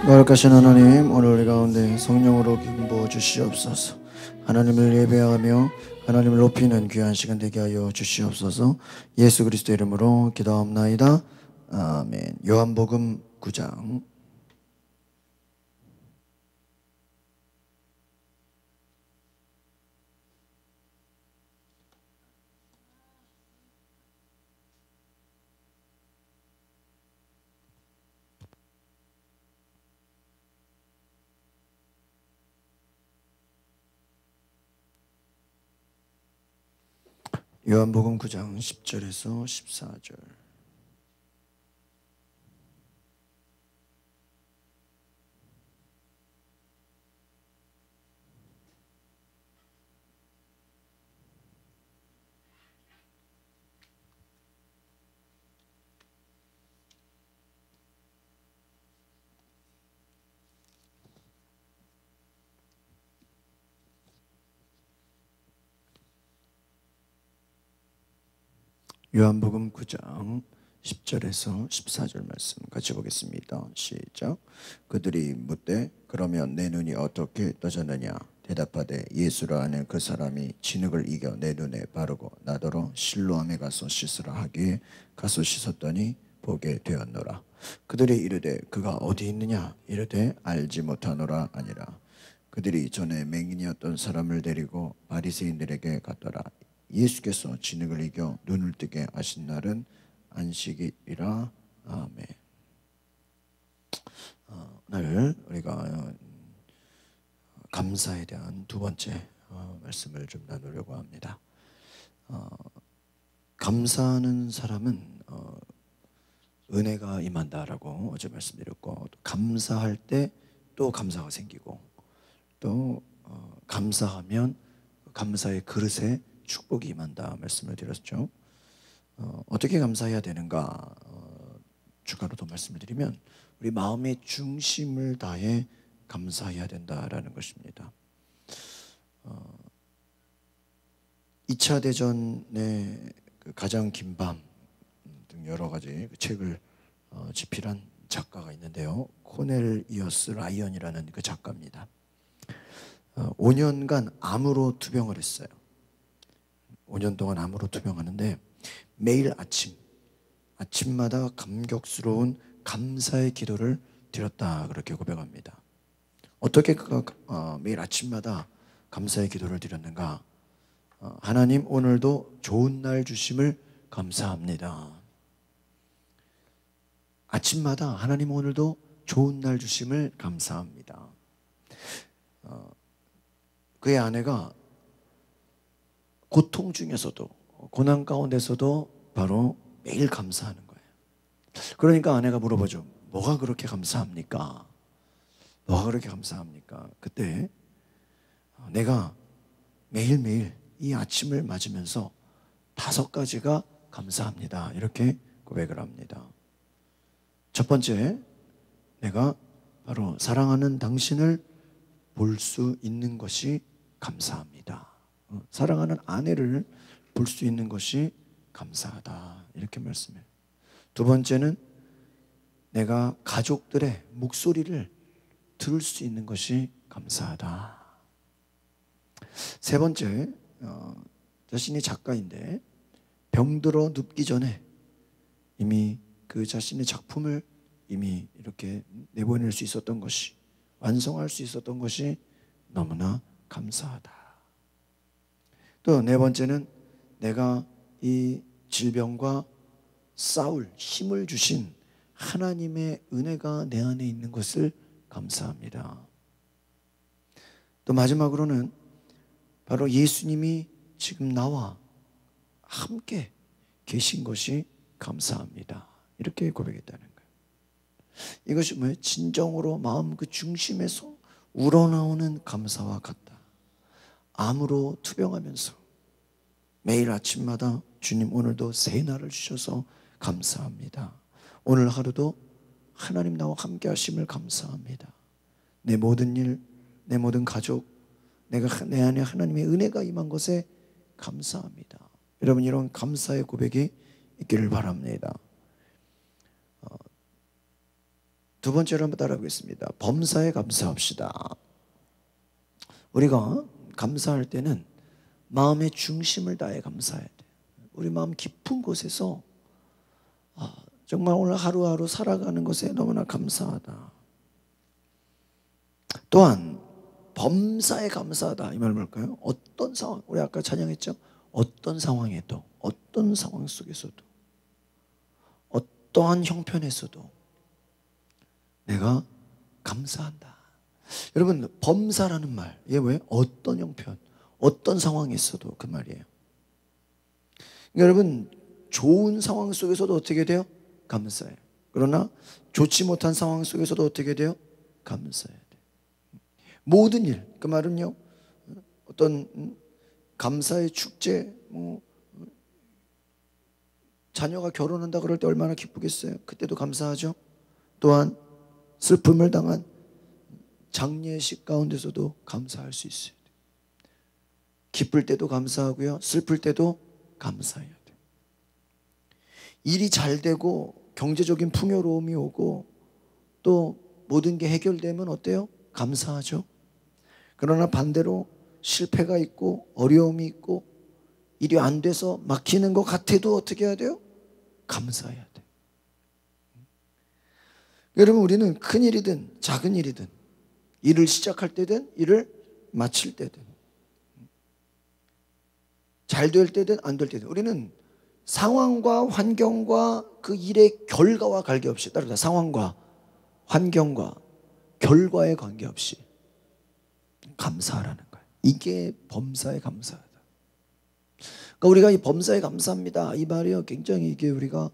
거룩하신 하나님, 오늘 우리 가운데 성령으로 기름 부어 주시옵소서. 하나님을 예배하며 하나님을 높이는 귀한 시간 되게 하여 주시옵소서. 예수 그리스도 이름으로 기도하옵나이다. 아멘. 요한복음 9장. 요한복음 9장 10절에서 14절. 요한복음 9장 10절에서 14절 말씀 같이 보겠습니다. 시작. 그들이 묻되 그러면 내 눈이 어떻게 떠졌느냐? 대답하되 예수라 하는 그 사람이 진흙을 이겨 내 눈에 바르고 나더러 실로암에 가서 씻으라 하기에 가서 씻었더니 보게 되었노라. 그들이 이르되 그가 어디 있느냐? 이르되 알지 못하노라 아니라. 그들이 전에 맹인이었던 사람을 데리고 바리새인들에게 갔더라. 예수께서 진흙을 이겨 눈을 뜨게 하신 날은 안식일이라. 아멘. 오늘 우리가 감사에 대한 두 번째 말씀을 좀 나누려고 합니다. 감사하는 사람은 은혜가 임한다라고 어제 말씀드렸고, 감사할 때 또 감사가 생기고, 또 감사하면 감사의 그릇에 축복이 임한다 말씀을 드렸죠. 어떻게 감사해야 되는가 추가로 더 말씀을 드리면, 우리 마음의 중심을 다해 감사해야 된다라는 것입니다. 2차 대전의 그 가장 긴 밤 등 여러 가지 책을 집필한 작가가 있는데요. 코넬리어스 라이언이라는 그 작가입니다. 5년간 암으로 투병을 했어요. 5년 동안 암으로 투병하는데 매일 아침마다 감격스러운 감사의 기도를 드렸다, 그렇게 고백합니다. 어떻게 그가 매일 아침마다 감사의 기도를 드렸는가? 하나님, 오늘도 좋은 날 주심을 감사합니다. 아침마다 하나님, 오늘도 좋은 날 주심을 감사합니다. 그의 아내가 고통 중에서도, 고난 가운데서도 바로 매일 감사하는 거예요. 그러니까 아내가 물어보죠. 뭐가 그렇게 감사합니까? 뭐가 그렇게 감사합니까? 그때 내가 매일매일 이 아침을 맞으면서 5가지가 감사합니다, 이렇게 고백을 합니다. 첫 번째, 내가 바로 사랑하는 당신을 볼 수 있는 것이 감사합니다. 사랑하는 아내를 볼 수 있는 것이 감사하다, 이렇게 말씀해요. 두 번째는 내가 가족들의 목소리를 들을 수 있는 것이 감사하다. 세 번째, 자신이 작가인데 병들어 눕기 전에 이미 그 자신의 작품을 이미 이렇게 내보낼 수 있었던 것이, 완성할 수 있었던 것이 너무나 감사하다. 또 네 번째는 내가 이 질병과 싸울 힘을 주신 하나님의 은혜가 내 안에 있는 것을 감사합니다. 또 마지막으로는 바로 예수님이 지금 나와 함께 계신 것이 감사합니다, 이렇게 고백했다는 거예요. 이것이 뭐예요? 진정으로 마음 그 중심에서 우러나오는 감사와 같다. 암으로 투병하면서 매일 아침마다 주님, 오늘도 새 날을 주셔서 감사합니다. 오늘 하루도 하나님 나와 함께 하심을 감사합니다. 내 모든 일, 내 모든 가족, 내 안에 하나님의 은혜가 임한 것에 감사합니다. 여러분, 이런 감사의 고백이 있기를 바랍니다. 두 번째로 한번 따라하겠습니다. 범사에 감사합시다. 우리가 감사할 때는 마음의 중심을 다해 감사해야 돼. 우리 마음 깊은 곳에서 정말 오늘 하루하루 살아가는 것에 너무나 감사하다. 또한 범사에 감사하다. 이 말 뭘까요? 어떤 상황, 우리 아까 찬양했죠? 어떤 상황에도, 어떤 상황 속에서도, 어떠한 형편에서도 내가 감사한다. 여러분, 범사라는 말, 이게 뭐예요? 어떤 형편, 어떤 상황에서도 그 말이에요. 그러니까 여러분, 좋은 상황 속에서도 어떻게 돼요? 감사해요. 그러나 좋지 못한 상황 속에서도 어떻게 돼요? 감사해야 돼요. 모든 일, 그 말은요, 어떤 감사의 축제, 자녀가 결혼한다 그럴 때 얼마나 기쁘겠어요. 그때도 감사하죠. 또한 슬픔을 당한 장례식 가운데서도 감사할 수 있어요. 기쁠 때도 감사하고요, 슬플 때도 감사해야 돼요. 일이 잘 되고 경제적인 풍요로움이 오고 또 모든 게 해결되면 어때요? 감사하죠. 그러나 반대로 실패가 있고 어려움이 있고 일이 안 돼서 막히는 것 같아도 어떻게 해야 돼요? 감사해야 돼요. 여러분, 우리는 큰 일이든 작은 일이든 일을 시작할 때든 일을 마칠 때든 잘 될 때든 안 될 때든 우리는 상황과 환경과 그 일의 결과와 관계없이, 따라서 상황과 환경과 결과에 관계없이 감사하라는 거예요. 이게 범사에 감사하다. 그러니까 우리가 이 범사에 감사합니다, 이 말이요, 굉장히 이게 우리가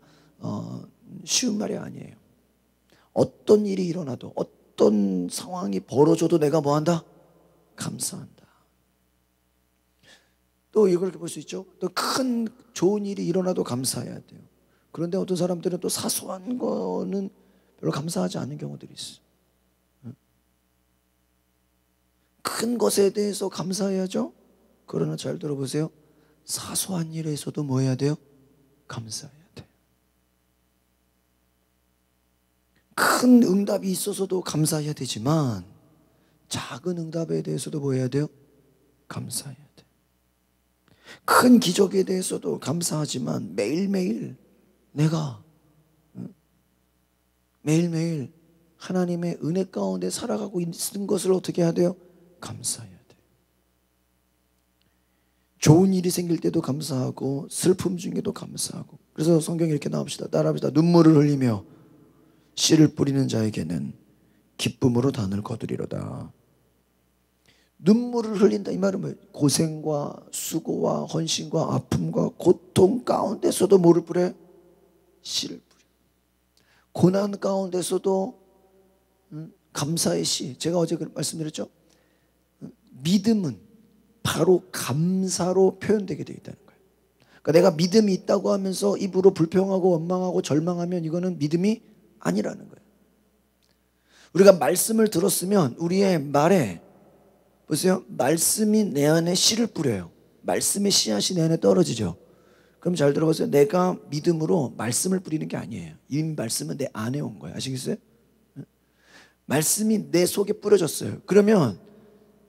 쉬운 말이 아니에요. 어떤 일이 일어나도 어떤 상황이 벌어져도 내가 뭐한다? 감사한다. 또 이걸 볼 수 있죠. 또 큰 좋은 일이 일어나도 감사해야 돼요. 그런데 어떤 사람들은 또 사소한 거는 별로 감사하지 않은 경우들이 있어요. 큰 것에 대해서 감사해야죠. 그러나 잘 들어보세요. 사소한 일에서도 뭐 해야 돼요? 감사해야 돼요. 큰 응답이 있어서도 감사해야 되지만 작은 응답에 대해서도 뭐 해야 돼요? 감사해야 돼요. 큰 기적에 대해서도 감사하지만 매일매일 내가 매일매일 하나님의 은혜 가운데 살아가고 있는 것을 어떻게 해야 돼요? 감사해야 돼요. 좋은 일이 생길 때도 감사하고 슬픔 중에도 감사하고. 그래서 성경에 이렇게 나옵시다. 따라합시다. 눈물을 흘리며 씨를 뿌리는 자에게는 기쁨으로 단을 거두리로다. 눈물을 흘린다, 이 말은 뭐예요? 고생과 수고와 헌신과 아픔과 고통 가운데서도 뭐를 뿌려요? 씨를 뿌려요. 고난 가운데서도 감사의 씨. 제가 어제 말씀드렸죠? 믿음은 바로 감사로 표현되게 되어 있다는 거예요. 그러니까 내가 믿음이 있다고 하면서 입으로 불평하고 원망하고 절망하면 이거는 믿음이 아니라는 거예요. 우리가 말씀을 들었으면 우리의 말에, 보세요, 말씀이 내 안에 씨를 뿌려요. 말씀의 씨앗이 내 안에 떨어지죠. 그럼 잘 들어보세요. 내가 믿음으로 말씀을 뿌리는 게 아니에요. 이미 말씀은 내 안에 온 거예요. 아시겠어요? 말씀이 내 속에 뿌려졌어요. 그러면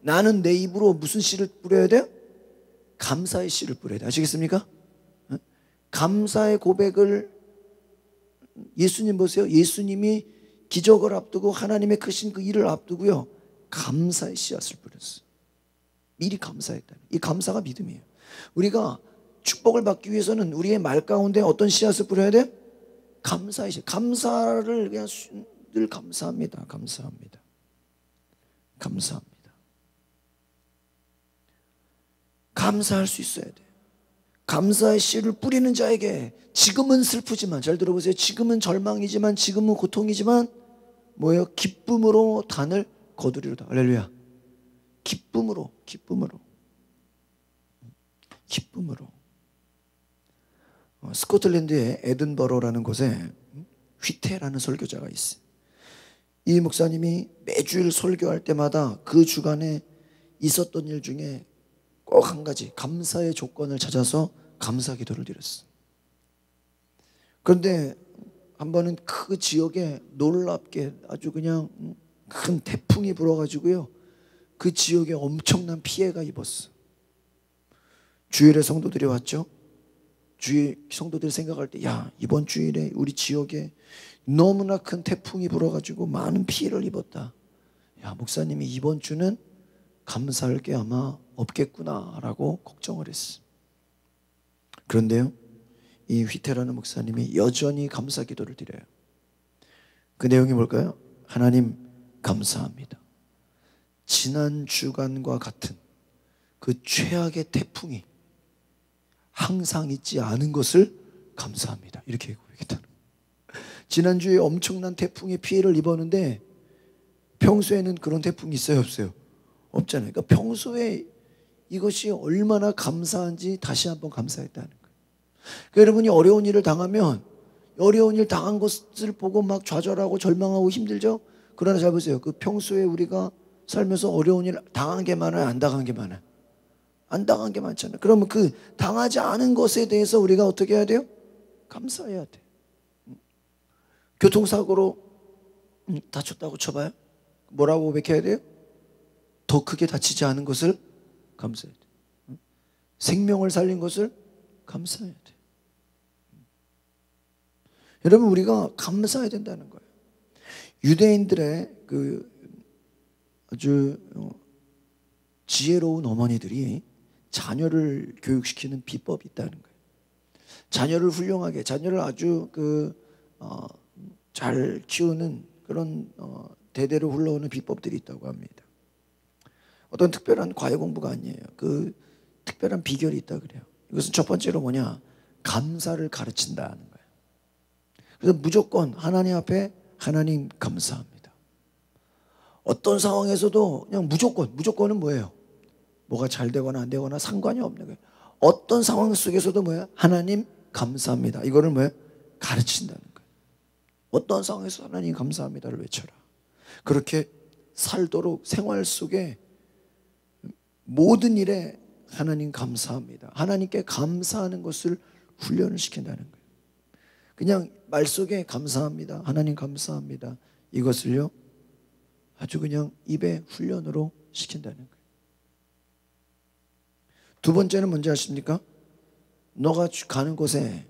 나는 내 입으로 무슨 씨를 뿌려야 돼요? 감사의 씨를 뿌려야 돼요. 아시겠습니까? 감사의 고백을, 예수님 보세요. 예수님이 기적을 앞두고 하나님의 크신 그 일을 앞두고요, 감사의 씨앗을 뿌렸어요. 미리 감사했다. 이 감사가 믿음이에요. 우리가 축복을 받기 위해서는 우리의 말 가운데 어떤 씨앗을 뿌려야 돼? 감사의 씨앗. 감사를 그냥 늘 감사합니다. 감사합니다. 감사합니다. 감사할 수 있어야 돼. 감사의 씨를 뿌리는 자에게 지금은 슬프지만, 잘 들어보세요. 지금은 절망이지만, 지금은 고통이지만 뭐예요? 기쁨으로 단을 거두리로다. 할렐루야. 기쁨으로, 기쁨으로, 기쁨으로. 스코틀랜드의 에든버러라는 곳에 휘테라는 설교자가 있어요. 이 목사님이 매주일 설교할 때마다 그 주간에 있었던 일 중에 꼭 한 가지 감사의 조건을 찾아서 감사 기도를 드렸어요. 그런데 한 번은 그 지역에 놀랍게 아주 그냥 큰 태풍이 불어가지고요, 그 지역에 엄청난 피해가 입었어. 주일에 성도들이 왔죠. 주일 성도들이 생각할 때, 야, 이번 주일에 우리 지역에 너무나 큰 태풍이 불어가지고 많은 피해를 입었다. 야, 목사님이 이번 주는 감사할 게 아마 없겠구나라고 걱정을 했어. 그런데요, 이 휘태라는 목사님이 여전히 감사 기도를 드려요. 그 내용이 뭘까요? 하나님 감사합니다. 지난 주간과 같은 그 최악의 태풍이 항상 있지 않은 것을 감사합니다. 이렇게 고백했다는 거예요. 지난주에 엄청난 태풍의 피해를 입었는데 평소에는 그런 태풍이 있어요, 없어요? 없잖아요. 그러니까 평소에 이것이 얼마나 감사한지 다시 한번 감사했다는 거예요. 그러니까 여러분이 어려운 일을 당하면 어려운 일 당한 것을 보고 막 좌절하고 절망하고 힘들죠? 그러나 잘 보세요. 그 평소에 우리가 살면서 어려운 일 당한 게 많아요? 안 당한 게 많아요? 안 당한 게 많잖아요. 그러면 그 당하지 않은 것에 대해서 우리가 어떻게 해야 돼요? 감사해야 돼. 교통사고로 다쳤다고 쳐봐요. 뭐라고 고백해야 돼요? 더 크게 다치지 않은 것을 감사해야 돼. 생명을 살린 것을 감사해야 돼. 여러분, 우리가 감사해야 된다는 거예요. 유대인들의 그 아주 지혜로운 어머니들이 자녀를 교육시키는 비법이 있다는 거예요. 자녀를 훌륭하게, 자녀를 아주 잘 키우는 그런 대대로 흘러오는 비법들이 있다고 합니다. 어떤 특별한 과외 공부가 아니에요. 그 특별한 비결이 있다 그래요. 이것은 첫 번째로 뭐냐? 감사를 가르친다는 거예요. 그래서 무조건 하나님 앞에 하나님 감사합니다. 어떤 상황에서도 그냥 무조건은 뭐예요? 뭐가 잘 되거나 안 되거나 상관이 없는 거예요. 어떤 상황 속에서도 뭐예요? 하나님 감사합니다. 이거를 뭐예요? 가르친다는 거예요. 어떤 상황에서 하나님 감사합니다를 외쳐라. 그렇게 살도록 생활 속에 모든 일에 하나님 감사합니다. 하나님께 감사하는 것을 훈련을 시킨다는 거예요. 그냥 말 속에 감사합니다. 하나님 감사합니다. 이것을요, 아주 그냥 입에 훈련으로 시킨다는 거예요. 두 번째는 뭔지 아십니까? 너가 가는 곳에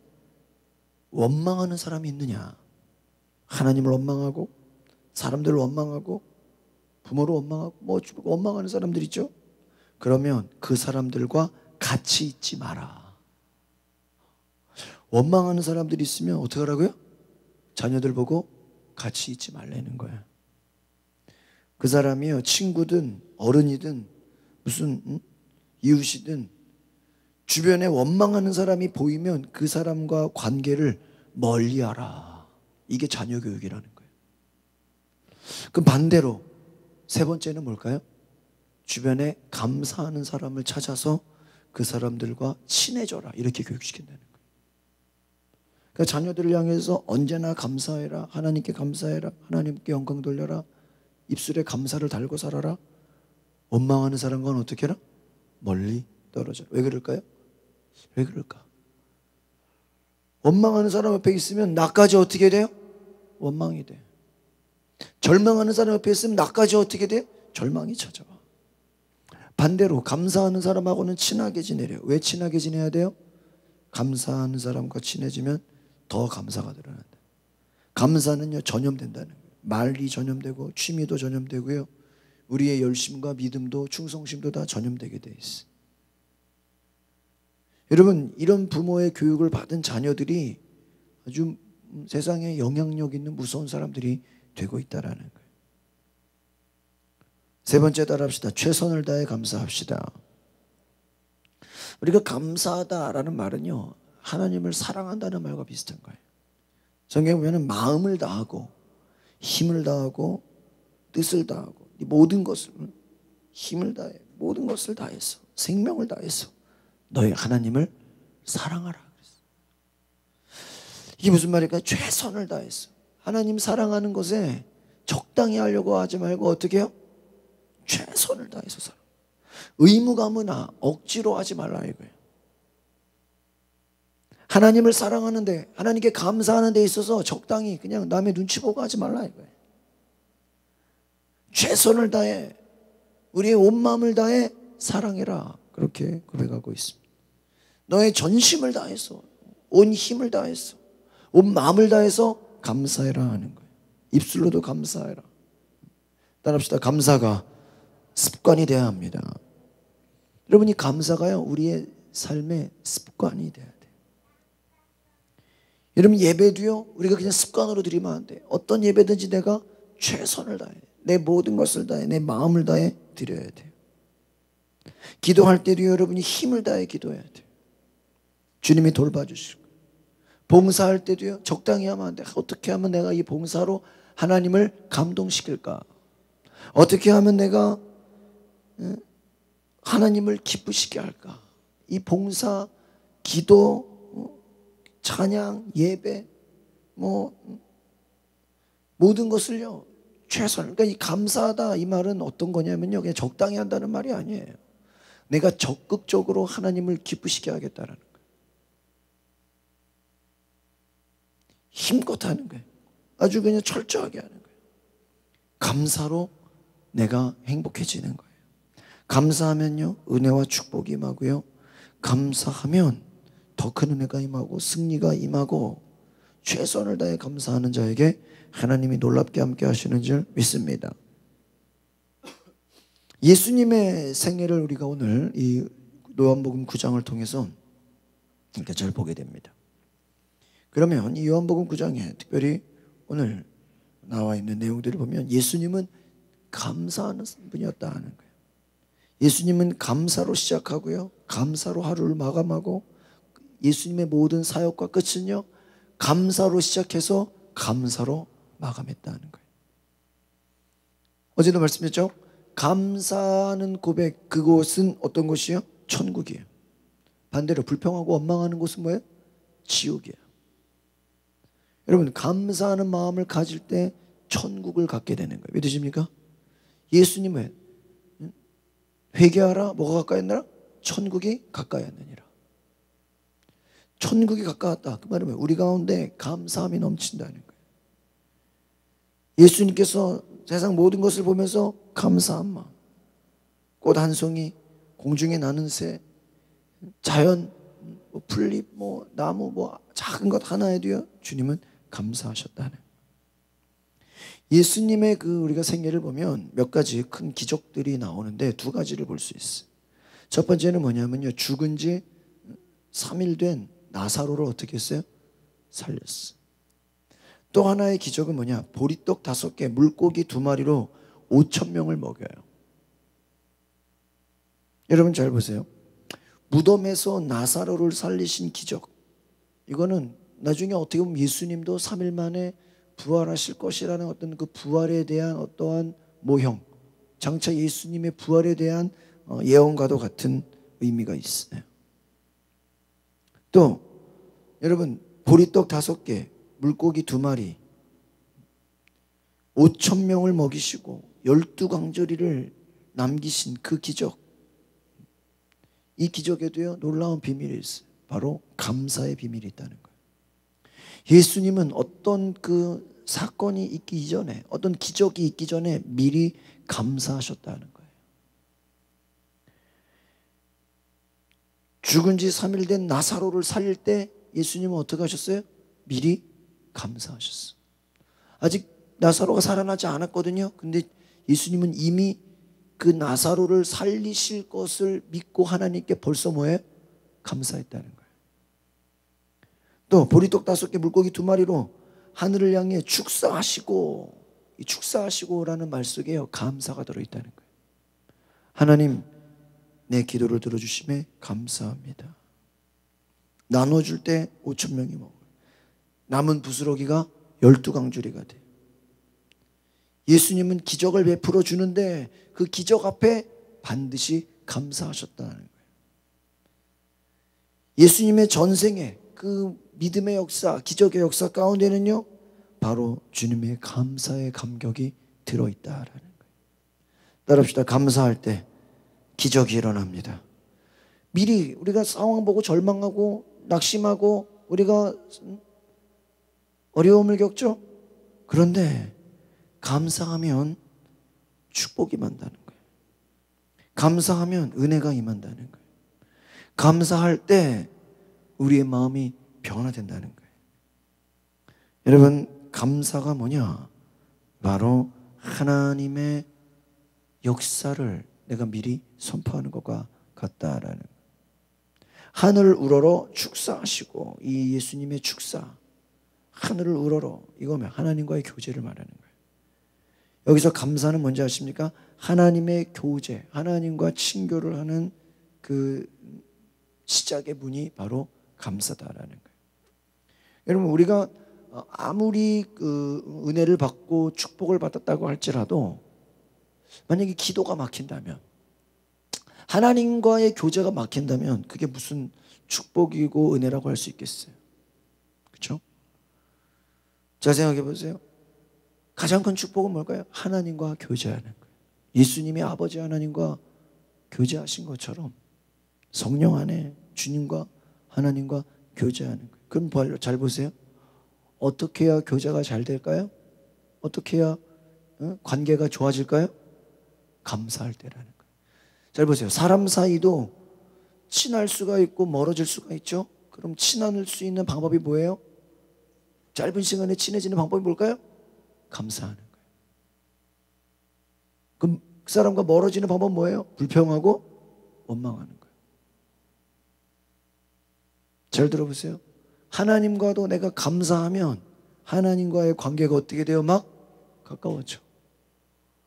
원망하는 사람이 있느냐? 하나님을 원망하고 사람들을 원망하고 부모를 원망하고 뭐 원망하는 사람들 있죠? 그러면 그 사람들과 같이 있지 마라. 원망하는 사람들이 있으면 어떻게 하라고요? 자녀들 보고 같이 있지 말라는 거야. 그 사람이요, 친구든 어른이든 무슨 이웃이든 주변에 원망하는 사람이 보이면 그 사람과 관계를 멀리하라. 이게 자녀 교육이라는 거예요. 그럼 반대로 세 번째는 뭘까요? 주변에 감사하는 사람을 찾아서 그 사람들과 친해져라. 이렇게 교육시킨다는 거예요. 그러니까 자녀들을 향해서 언제나 감사해라. 하나님께 감사해라. 하나님께 영광 돌려라. 입술에 감사를 달고 살아라. 원망하는 사람과는 어떻게 해라? 멀리 떨어져라. 왜 그럴까요? 왜 그럴까? 원망하는 사람 옆에 있으면 나까지 어떻게 돼요? 원망이 돼. 절망하는 사람 옆에 있으면 나까지 어떻게 돼? 절망이 찾아와. 반대로 감사하는 사람하고는 친하게 지내래요. 왜 친하게 지내야 돼요? 감사하는 사람과 친해지면 더 감사가 드러난다. 감사는요, 전염된다는 거예요. 말이 전염되고 취미도 전염되고요, 우리의 열심과 믿음도 충성심도 다 전염되게 돼 있어요. 여러분, 이런 부모의 교육을 받은 자녀들이 아주 세상에 영향력 있는 무서운 사람들이 되고 있다라는 거예요. 세 번째 따라합시다. 최선을 다해 감사합시다. 우리가 감사하다라는 말은요, 하나님을 사랑한다는 말과 비슷한 거예요. 성경에 보면 마음을 다하고 힘을 다하고 뜻을 다하고 모든 것을, 힘을 다해 모든 것을 다해서 생명을 다해서 너희 하나님을 사랑하라 그랬어요. 이게 무슨 말일까요? 최선을 다해서 하나님 사랑하는 것에 적당히 하려고 하지 말고 어떻게 해요? 최선을 다해서 살아. 의무감은 억지로 하지 말라 이거예요. 하나님을 사랑하는데, 하나님께 감사하는 데 있어서 적당히 그냥 남의 눈치 보고 하지 말라 이거예요. 최선을 다해, 우리의 온 마음을 다해 사랑해라, 그렇게 고백하고 있습니다. 너의 전심을 다해서, 온 힘을 다해서, 온 마음을 다해서 감사해라 하는 거예요. 입술로도 감사해라. 따라합시다. 감사가 습관이 되어야 합니다. 여러분이 감사가요, 우리의 삶의 습관이 돼야 돼요. 여러분, 예배도요, 우리가 그냥 습관으로 드리면 안 돼요. 어떤 예배든지 내가 최선을 다해, 내 모든 것을 다해, 내 마음을 다해 드려야 돼요. 기도할 때도 여러분이 힘을 다해 기도해야 돼요. 주님이 돌봐주시고, 봉사할 때도요, 적당히 하면 안 돼. 어떻게 하면 내가 이 봉사로 하나님을 감동시킬까? 어떻게 하면 내가 하나님을 기쁘시게 할까? 이 봉사, 기도, 찬양, 예배, 모든 것을요, 최선. 그러니까 이 감사하다 이 말은 어떤 거냐면요, 그냥 적당히 한다는 말이 아니에요. 내가 적극적으로 하나님을 기쁘시게 하겠다라는 거예요. 힘껏 하는 거예요. 아주 그냥 철저하게 하는 거예요. 감사로 내가 행복해지는 거예요. 감사하면요, 은혜와 축복이 임하고요, 감사하면 더 큰 은혜가 임하고 승리가 임하고, 최선을 다해 감사하는 자에게 하나님이 놀랍게 함께 하시는 줄 믿습니다. 예수님의 생애를 우리가 오늘 이 요한복음 9장을 통해서 이렇게 잘 보게 됩니다. 그러면 이 요한복음 9장에 특별히 오늘 나와 있는 내용들을 보면 예수님은 감사하는 분이었다 하는 거예요. 예수님은 감사로 시작하고요, 감사로 하루를 마감하고, 예수님의 모든 사역과 끝은요, 감사로 시작해서 감사로 마감했다는 거예요. 어제도 말씀드렸죠? 감사하는 고백, 그곳은 어떤 곳이요? 천국이에요. 반대로 불평하고 원망하는 곳은 뭐예요? 지옥이에요. 여러분, 감사하는 마음을 가질 때 천국을 갖게 되는 거예요. 믿으십니까? 예수님은 회개하라, 뭐가 가까이했느라? 천국이 가까이했느니라. 천국이 가까웠다. 그 말은 우리 가운데 감사함이 넘친다는 거예요. 예수님께서 세상 모든 것을 보면서 감사한 마음, 꽃 한 송이, 공중에 나는 새, 자연, 풀잎, 나무, 작은 것 하나에도요, 주님은 감사하셨다는 거예요. 예수님의 우리가 생애를 보면 몇 가지 큰 기적들이 나오는데 두 가지를 볼 수 있어요. 첫 번째는 뭐냐면요, 죽은 지 3일 된 나사로를 어떻게 했어요? 살렸어요. 또 하나의 기적은 뭐냐? 보리떡 5개, 물고기 2마리로 5,000명을 먹여요. 여러분 잘 보세요. 무덤에서 나사로를 살리신 기적, 이거는 나중에 어떻게 보면 예수님도 3일 만에 부활하실 것이라는 어떤 그 부활에 대한 어떠한 모형, 장차 예수님의 부활에 대한 예언과도 같은 의미가 있어요. 또 여러분, 보리떡 5개, 물고기 2마리, 5,000명을 먹이시고 12광저리를 남기신 그 기적, 이 기적에도요, 놀라운 비밀이 있어요. 바로 감사의 비밀이 있다는 거예요. 예수님은 어떤 그 사건이 있기 이전에, 어떤 기적이 있기 전에 미리 감사하셨다는 거예요. 죽은 지 3일 된 나사로를 살릴 때 예수님은 어떻게 하셨어요? 미리 감사하셨어요. 아직 나사로가 살아나지 않았거든요. 근데 예수님은 이미 그 나사로를 살리실 것을 믿고 하나님께 벌써 뭐예요? 감사했다는 거예요. 또 보리떡 5개, 물고기 2마리로 하늘을 향해 축사하시고, 이 축사하시고라는 말 속에요, 감사가 들어있다는 거예요. 하나님, 내 기도를 들어주심에 감사합니다. 나눠줄 때 5,000명이 먹어요. 남은 부스러기가 12광주리가 돼요. 예수님은 기적을 베풀어 주는데 그 기적 앞에 반드시 감사하셨다는 거예요. 예수님의 전생에 그 믿음의 역사, 기적의 역사 가운데는요, 바로 주님의 감사의 감격이 들어있다라는 거예요. 따라합시다. 감사할 때 기적이 일어납니다. 미리 우리가 상황 보고 절망하고 낙심하고 우리가 어려움을 겪죠. 그런데 감사하면 축복이 임한다는 거예요. 감사하면 은혜가 임한다는 거예요. 감사할 때 우리의 마음이 변화된다는 거예요. 여러분, 감사가 뭐냐? 바로 하나님의 역사를 내가 미리 선포하는 것과 같다라는 거예요. 하늘을 우러러 축사하시고, 이 예수님의 축사, 하늘을 우러러, 이거면 하나님과의 교제를 말하는 거예요. 여기서 감사는 뭔지 아십니까? 하나님의 교제, 하나님과 친교를 하는 그 시작의 문이 바로 감사다라는 거예요. 여러분, 우리가 아무리 그 은혜를 받고 축복을 받았다고 할지라도 만약에 기도가 막힌다면, 하나님과의 교제가 막힌다면 그게 무슨 축복이고 은혜라고 할 수 있겠어요? 그렇죠? 자, 생각해 보세요. 가장 큰 축복은 뭘까요? 하나님과 교제하는 거예요. 예수님이 아버지 하나님과 교제하신 것처럼 성령 안에 주님과 하나님과 교제하는 거예요. 그럼 잘 보세요. 어떻게 해야 교제가 잘 될까요? 어떻게 해야 관계가 좋아질까요? 감사할 때라는 거예요. 잘 보세요. 사람 사이도 친할 수가 있고 멀어질 수가 있죠. 그럼 친할 수 있는 방법이 뭐예요? 짧은 시간에 친해지는 방법이 뭘까요? 감사하는 거예요. 그럼 그 사람과 멀어지는 방법은 뭐예요? 불평하고 원망하는 거예요. 잘 들어보세요. 하나님과도 내가 감사하면 하나님과의 관계가 어떻게 돼요? 막 가까워져.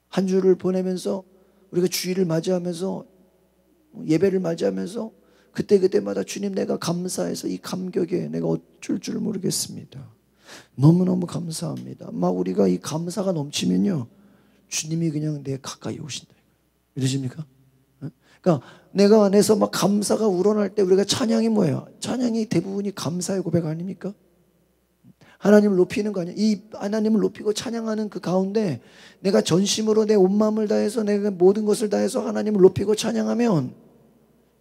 한 주를 보내면서 우리가 주일을 맞이하면서 예배를 맞이하면서 그때마다 주님, 내가 감사해서 이 감격에 내가 어쩔 줄 모르겠습니다. 너무너무 감사합니다. 막 우리가 이 감사가 넘치면요, 주님이 그냥 내 가까이 오신다. 믿으십니까? 그러니까 내가 안에서 막 감사가 우러날 때 우리가 찬양이 뭐예요? 찬양이 대부분이 감사의 고백 아닙니까? 하나님을 높이는 거 아니에요? 이 하나님을 높이고 찬양하는 그 가운데 내가 전심으로 내 온 마음을 다해서 내가 모든 것을 다해서 하나님을 높이고 찬양하면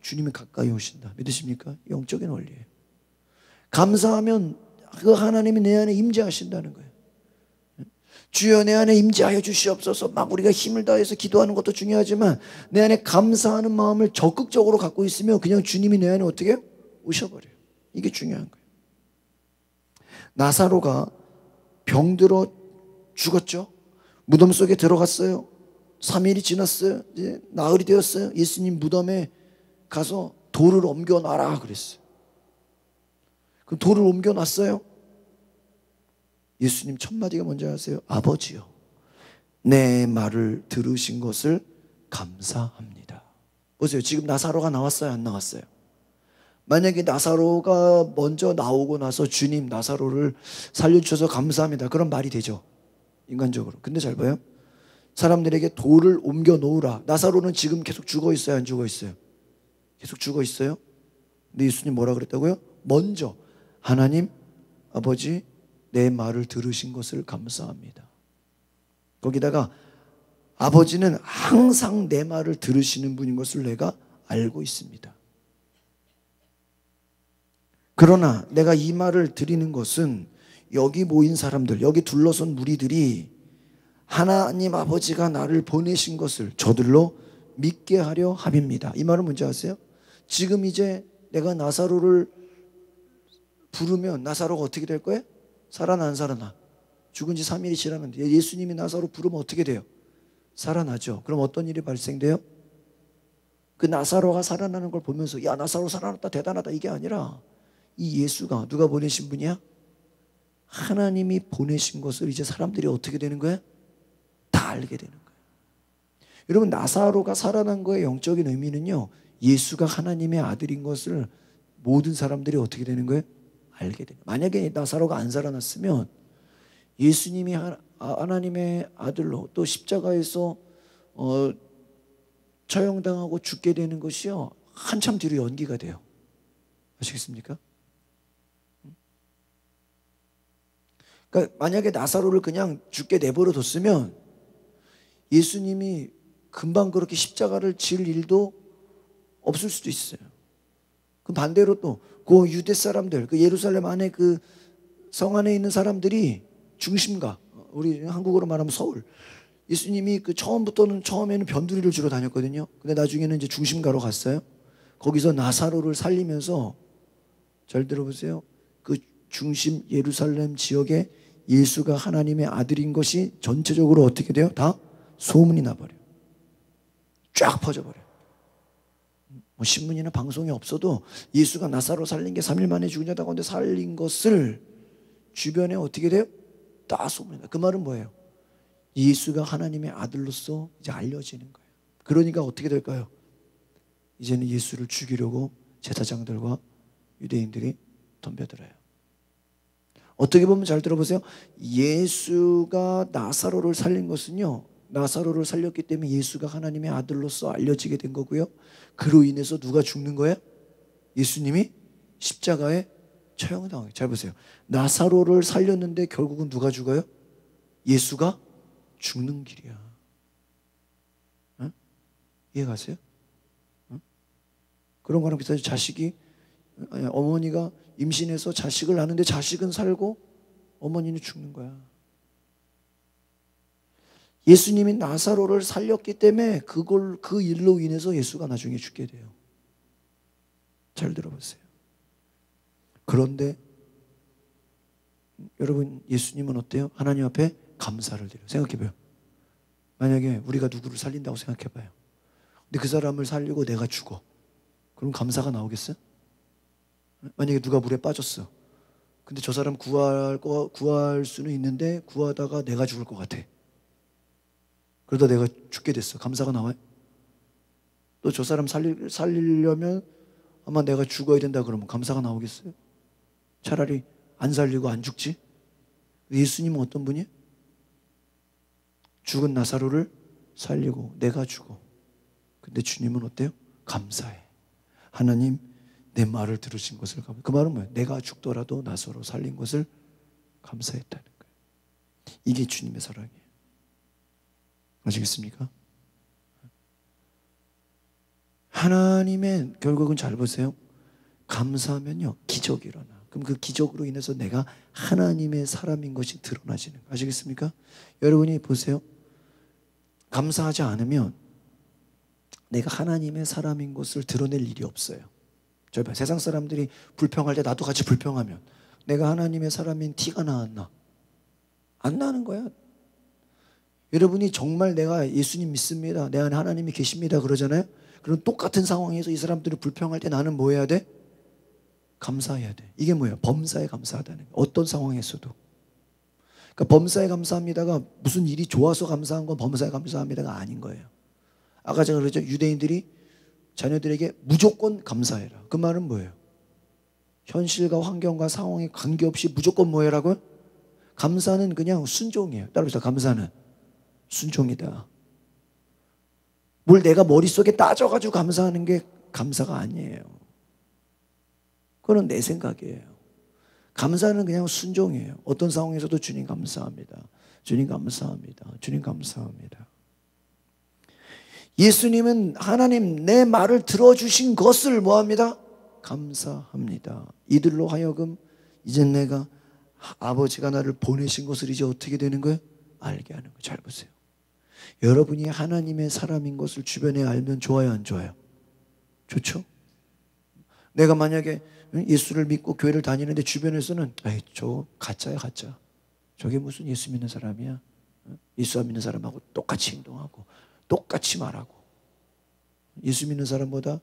주님이 가까이 오신다. 믿으십니까? 영적인 원리예요. 감사하면 그 하나님이 내 안에 임재하신다는 거예요. 주여 내 안에 임재하여 주시옵소서. 막 우리가 힘을 다해서 기도하는 것도 중요하지만 내 안에 감사하는 마음을 적극적으로 갖고 있으면 그냥 주님이 내 안에 어떻게 오셔버려요. 이게 중요한 거예요. 나사로가 병들어 죽었죠. 무덤 속에 들어갔어요. 3일이 지났어요. 이제 나흘이 되었어요. 예수님 무덤에 가서 돌을 옮겨놔라 그랬어요. 그럼 돌을 옮겨놨어요. 예수님 첫 마디가 뭔지 아세요? 아버지요, 내 말을 들으신 것을 감사합니다. 보세요. 지금 나사로가 나왔어요? 안 나왔어요? 만약에 나사로가 먼저 나오고 나서 주님 나사로를 살려주셔서 감사합니다, 그런 말이 되죠, 인간적으로. 근데 잘 봐요. 사람들에게 돌을 옮겨 놓으라. 나사로는 지금 계속 죽어 있어요? 안 죽어 있어요? 계속 죽어 있어요. 근데 예수님 뭐라 그랬다고요? 먼저 하나님 아버지, 내 말을 들으신 것을 감사합니다. 거기다가 아버지는 항상 내 말을 들으시는 분인 것을 내가 알고 있습니다. 그러나 내가 이 말을 드리는 것은 여기 모인 사람들, 여기 둘러선 무리들이 하나님 아버지가 나를 보내신 것을 저들로 믿게 하려 함입니다. 이 말은 뭔지 아세요? 지금 이제 내가 나사로를 부르면 나사로가 어떻게 될 거예요? 살아나 안 살아나? 죽은 지 3일이 지났는데 예수님이 나사로 부르면 어떻게 돼요? 살아나죠. 그럼 어떤 일이 발생돼요? 그 나사로가 살아나는 걸 보면서 야, 나사로 살아났다, 대단하다, 이게 아니라 이 예수가 누가 보내신 분이야? 하나님이 보내신 것을 이제 사람들이 어떻게 되는 거예요? 다 알게 되는 거예요. 여러분, 나사로가 살아난 거의 영적인 의미는요, 예수가 하나님의 아들인 것을 모든 사람들이 어떻게 되는 거예요? 알게 되는 거예요. 만약에 나사로가 안 살아났으면 예수님이 하나님의 아들로 또 십자가에서 처형당하고 죽게 되는 것이요, 한참 뒤로 연기가 돼요. 아시겠습니까? 그러니까 만약에 나사로를 그냥 죽게 내버려 뒀으면 예수님이 금방 그렇게 십자가를 질 일도 없을 수도 있어요. 그럼 반대로 또 그 유대 사람들, 그 예루살렘 안에 그 성 안에 있는 사람들이 중심가, 우리 한국어로 말하면 서울. 예수님이 그 처음에는 변두리를 주러 다녔거든요. 근데 나중에는 이제 중심가로 갔어요. 거기서 나사로를 살리면서, 잘 들어보세요. 그 중심 예루살렘 지역에 예수가 하나님의 아들인 것이 전체적으로 어떻게 돼요? 다 소문이 나버려요. 쫙 퍼져버려요. 뭐 신문이나 방송이 없어도 예수가 나사로 살린 게 3일 만에 죽은 자 가운데 살린 것을 주변에 어떻게 돼요? 다 소문이 나요. 그 말은 뭐예요? 예수가 하나님의 아들로서 이제 알려지는 거예요. 그러니까 어떻게 될까요? 이제는 예수를 죽이려고 제사장들과 유대인들이 덤벼들어요. 어떻게 보면 잘 들어보세요. 예수가 나사로를 살린 것은요, 나사로를 살렸기 때문에 예수가 하나님의 아들로서 알려지게 된 거고요. 그로 인해서 누가 죽는 거예요? 예수님이 십자가에 처형당해요. 잘 보세요. 나사로를 살렸는데 결국은 누가 죽어요? 예수가 죽는 길이야. 어? 이해가세요? 어? 그런 거랑 비슷하죠. 자식이, 어머니가 임신해서 자식을 낳는데 자식은 살고 어머니는 죽는 거야. 예수님이 나사로를 살렸기 때문에 그 일로 인해서 예수가 나중에 죽게 돼요. 잘 들어보세요. 그런데 여러분, 예수님은 어때요? 하나님 앞에 감사를 드려요. 생각해봐요. 만약에 우리가 누구를 살린다고 생각해봐요. 근데 그 사람을 살리고 내가 죽어. 그럼 감사가 나오겠어요? 만약에 누가 물에 빠졌어. 근데 저 사람 구할 수는 있는데 구하다가 내가 죽을 것 같아. 그러다 내가 죽게 됐어. 감사가 나와요? 또 저 사람 살리려면 아마 내가 죽어야 된다 그러면 감사가 나오겠어요? 차라리 안 살리고 안 죽지? 예수님은 어떤 분이에요? 죽은 나사로를 살리고 내가 죽어. 근데 주님은 어때요? 감사해. 하나님, 내 말을 들으신 것을 감사해. 그 말은 뭐예요? 내가 죽더라도 나사로 살린 것을 감사했다는 거예요. 이게 주님의 사랑이에요. 아시겠습니까? 하나님의, 결국은 잘 보세요. 감사하면요, 기적이 일어나. 그럼 그 기적으로 인해서 내가 하나님의 사람인 것이 드러나지는 거예요. 아시겠습니까? 여러분이 보세요. 감사하지 않으면 내가 하나님의 사람인 것을 드러낼 일이 없어요. 저희 봐, 세상 사람들이 불평할 때 나도 같이 불평하면 내가 하나님의 사람인 티가 나왔나? 안 나는 거야. 여러분이 정말 내가 예수님 믿습니다, 내 안에 하나님이 계십니다 그러잖아요. 그럼 똑같은 상황에서 이 사람들이 불평할 때 나는 뭐 해야 돼? 감사해야 돼. 이게 뭐예요? 범사에 감사하다는 거예요. 어떤 상황에서도. 그러니까 범사에 감사합니다가 무슨 일이 좋아서 감사한 건 범사에 감사합니다가 아닌 거예요. 아까 제가 그랬죠. 유대인들이 자녀들에게 무조건 감사해라. 그 말은 뭐예요? 현실과 환경과 상황에 관계없이 무조건 뭐 해라고요? 감사는 그냥 순종이에요. 따라합시다. 감사는 순종이다. 뭘 내가 머릿속에 따져가지고 감사하는 게 감사가 아니에요. 그건 내 생각이에요. 감사는 그냥 순종이에요. 어떤 상황에서도 주님 감사합니다. 주님 감사합니다. 주님 감사합니다. 예수님은 하나님 내 말을 들어주신 것을 뭐합니다? 감사합니다. 이들로 하여금 이제 내가 아버지가 나를 보내신 것을 이제 어떻게 되는 거예요? 알게 하는 거예요. 잘 보세요. 여러분이 하나님의 사람인 것을 주변에 알면 좋아요, 안 좋아요? 좋죠? 내가 만약에 예수를 믿고 교회를 다니는데 주변에서는 에이, 저 가짜야, 가짜. 저게 무슨 예수 믿는 사람이야? 예수 안 믿는 사람하고 똑같이 행동하고 똑같이 말하고 예수 믿는 사람보다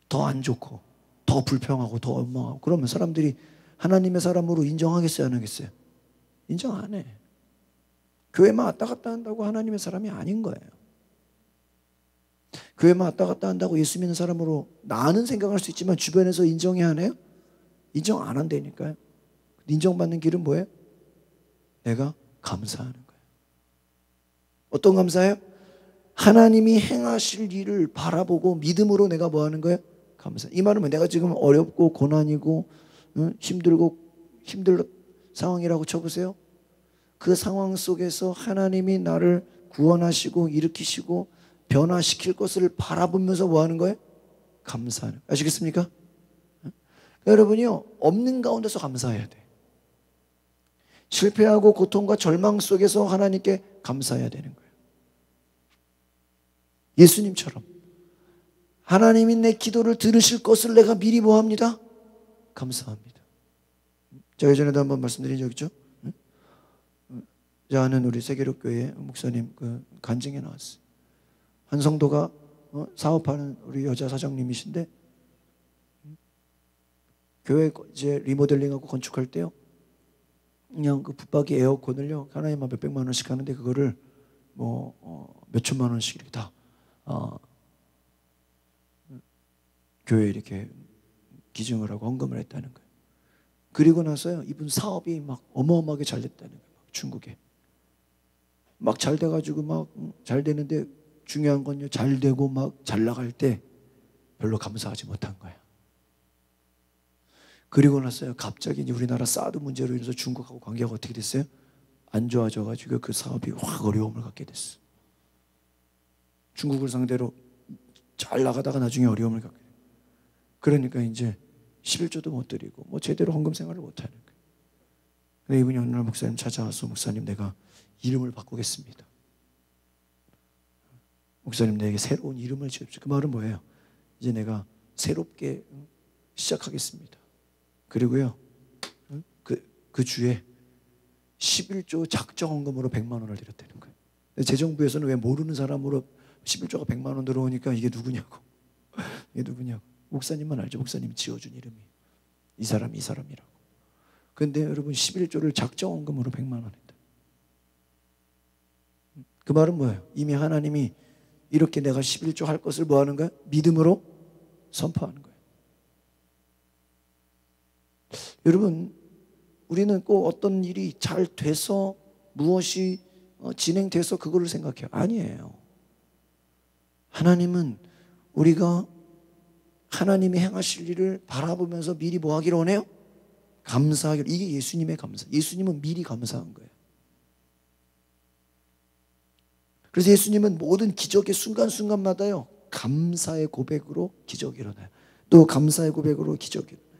더 안 좋고 더 불평하고 더 원망하고 그러면 사람들이 하나님의 사람으로 인정하겠어요, 안 하겠어요? 인정 안 해. 교회만 왔다 갔다 한다고 하나님의 사람이 아닌 거예요. 교회만 왔다 갔다 한다고 예수 믿는 사람으로 나는 생각할 수 있지만 주변에서 인정이 안 해요? 인정 안 한다니까요. 인정받는 길은 뭐예요? 내가 감사하는 거예요. 어떤 감사예요? 하나님이 행하실 일을 바라보고 믿음으로 내가 뭐 하는 거예요? 감사. 이 말은 내가 지금 어렵고 고난이고 힘들고 힘들 상황이라고 쳐보세요. 그 상황 속에서 하나님이 나를 구원하시고 일으키시고 변화시킬 것을 바라보면서 뭐 하는 거예요? 감사하는 거예요. 아시겠습니까? 여러분이요, 없는 가운데서 감사해야 돼. 실패하고 고통과 절망 속에서 하나님께 감사해야 되는 거예요. 예수님처럼 하나님이 내 기도를 들으실 것을 내가 미리 뭐합니다? 감사합니다. 제가 예전에도 한번 말씀드린 적 있죠? 아는 우리 세계로교회 목사님 간증에 나왔어요. 한 성도가 사업하는 우리 여자 사장님이신데, 교회 이제 리모델링하고 건축할 때요, 그냥 그 붙박이 에어컨을요 하나에만 몇백만 원씩 하는데, 그거를 몇천만 원씩 이렇게 다 교회에 이렇게 기증을 하고 헌금을 했다는 거예요. 그리고 나서요, 이분 사업이 막 어마어마하게 잘 됐다는 거예요. 중국에 막 잘 돼가지고 막 잘 되는데, 중요한 건요, 잘 되고 막 잘 나갈 때 별로 감사하지 못한 거예요. 그리고 나서요, 갑자기 이제 우리나라 사드 문제로 인해서 중국하고 관계가 어떻게 됐어요? 안 좋아져가지고 그 사업이 확 어려움을 갖게 됐어. 중국을 상대로 잘 나가다가 나중에 어려움을 갖게 돼요. 그러니까 이제 11조도 못 드리고 제대로 헌금 생활을 못 하는 거예요. 근데 이분이 어느 날 목사님 찾아와서, 목사님 내가 이름을 바꾸겠습니다. 목사님 내게 새로운 이름을 지읍시오. 그 말은 뭐예요? 이제 내가 새롭게 시작하겠습니다. 그리고요, 그 주에 11조 작정 헌금으로 100만 원을 드렸다는 거예요. 재정부에서는 왜 모르는 사람으로 11조가 100만 원 들어오니까 이게 누구냐고. 이게 누구냐고. 목사님만 알죠. 목사님이 지어준 이름이. 이 사람이라고. 그런데 여러분 11조를 작정 헌금으로 100만 원 했다. 그 말은 뭐예요? 이미 하나님이 이렇게 내가 11조 할 것을 뭐 하는 거야? 믿음으로 선포하는 거예요. 여러분, 우리는 꼭 어떤 일이 잘 돼서, 무엇이 진행돼서 그거를 생각해요. 아니에요. 하나님은 우리가 하나님이 행하실 일을 바라보면서 미리 뭐 하기를 원해요? 감사하기를. 이게 예수님의 감사. 예수님은 미리 감사한 거예요. 그래서 예수님은 모든 기적의 순간순간마다요, 감사의 고백으로 기적이 일어나요. 또 감사의 고백으로 기적이 일어나요.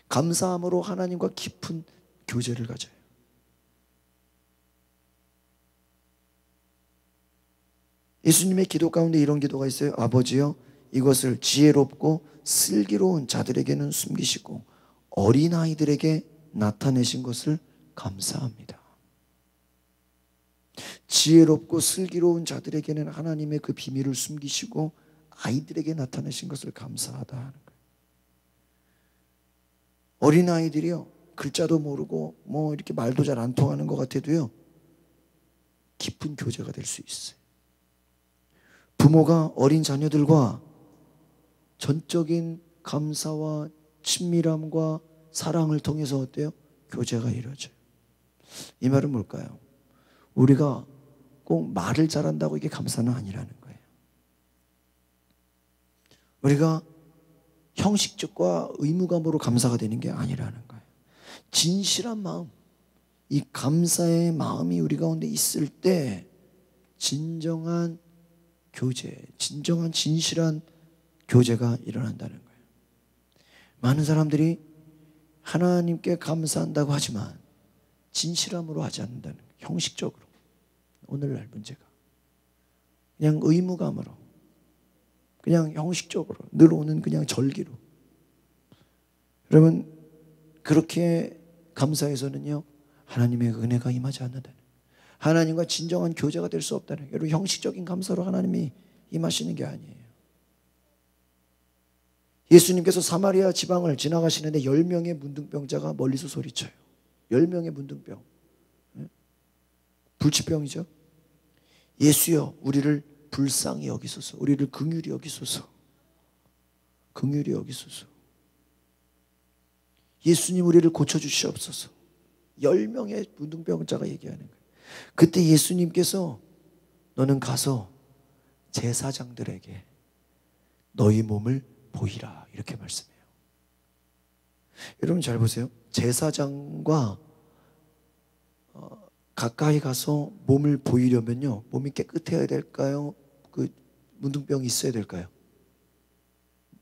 감사함으로 하나님과 깊은 교제를 가져요. 예수님의 기도 가운데 이런 기도가 있어요. 아버지여, 이것을 지혜롭고 슬기로운 자들에게는 숨기시고 어린아이들에게 나타내신 것을 감사합니다. 지혜롭고 슬기로운 자들에게는 하나님의 그 비밀을 숨기시고 아이들에게 나타내신 것을 감사하다 하는 거예요. 어린아이들이요, 글자도 모르고 이렇게 말도 잘 안 통하는 것 같아도요, 깊은 교제가 될 수 있어요. 부모가 어린 자녀들과 전적인 감사와 친밀함과 사랑을 통해서 어때요? 교제가 이루어져요. 이 말은 뭘까요? 우리가 꼭 말을 잘한다고 이게 감사는 아니라는 거예요. 우리가 형식적과 의무감으로 감사가 되는 게 아니라는 거예요. 진실한 마음, 이 감사의 마음이 우리 가운데 있을 때 진정한 교제, 진정한 진실한 교제가 일어난다는 거예요. 많은 사람들이 하나님께 감사한다고 하지만 진실함으로 하지 않는다는 거예요. 형식적으로. 오늘날 문제가 그냥 의무감으로, 그냥 형식적으로 늘 오는 그냥 절기로. 여러분, 그렇게 감사해서는요, 하나님의 은혜가 임하지 않는다는, 하나님과 진정한 교제가 될 수 없다는, 여러분 형식적인 감사로 하나님이 임하시는 게 아니에요. 예수님께서 사마리아 지방을 지나가시는데 10명의 문둥병자가 멀리서 소리쳐요. 10명의 문둥병, 불치병이죠. 예수여, 우리를 불쌍히 여기소서. 우리를 긍휼히 여기소서. 긍휼히 여기소서. 예수님, 우리를 고쳐주시옵소서. 10명의 문둥병자가 얘기하는 거예요. 그때 예수님께서 너는 가서 제사장들에게 너희 몸을 보이라, 이렇게 말씀해요. 여러분 잘 보세요. 제사장과 가까이 가서 몸을 보이려면요, 몸이 깨끗해야 될까요? 그 문둥병이 있어야 될까요?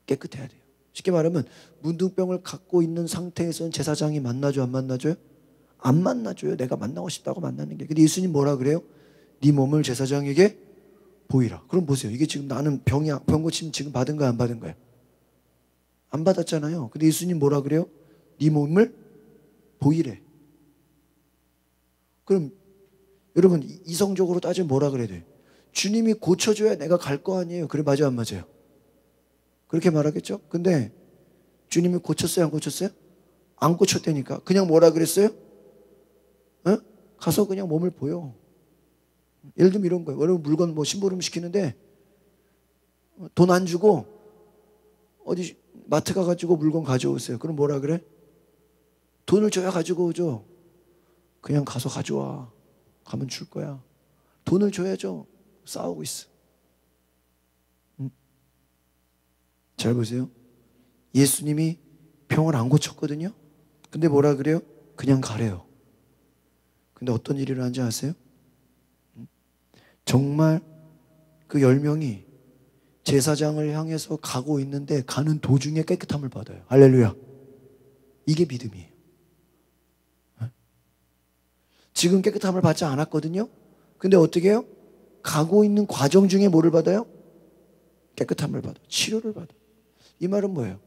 깨끗해야 돼요. 쉽게 말하면 문둥병을 갖고 있는 상태에서는 제사장이 만나줘 안 만나줘요? 안 만나줘요. 내가 만나고 싶다고 만나는 게. 근데 예수님 뭐라 그래요? 네 몸을 제사장에게 보이라. 그럼 보세요. 이게 지금 나는 병 고침 지금 받은 거야 안 받은 거야? 안 받았잖아요. 근데 예수님 뭐라 그래요? 네 몸을 보이래. 그럼 여러분 이성적으로 따지면 뭐라 그래야 돼? 주님이 고쳐줘야 내가 갈 거 아니에요. 그래 맞아요 안 맞아요? 그렇게 말하겠죠? 근데 주님이 고쳤어요 안 고쳤어요? 안 고쳤다니까. 그냥 뭐라 그랬어요? 어? 가서 그냥 몸을 보여. 예를 들면 이런 거예요. 여러분 물건 뭐 심부름 시키는데 돈 안 주고 어디 마트 가가지고 물건 가져오세요. 그럼 뭐라 그래? 돈을 줘야 가지고 오죠. 그냥 가서 가져와. 가면 줄 거야. 돈을 줘야죠. 싸우고 있어. 잘 보세요. 예수님이 병을 안 고쳤거든요. 근데 뭐라 그래요? 그냥 가래요. 근데 어떤 일이 일어난지 아세요? 정말 그 10명이 제사장을 향해서 가고 있는데 가는 도중에 깨끗함을 받아요. 할렐루야. 이게 믿음이에요. 지금 깨끗함을 받지 않았거든요. 근데 어떻게 해요? 가고 있는 과정 중에 뭐를 받아요? 깨끗함을 받아. 치료를 받아. 이 말은 뭐예요?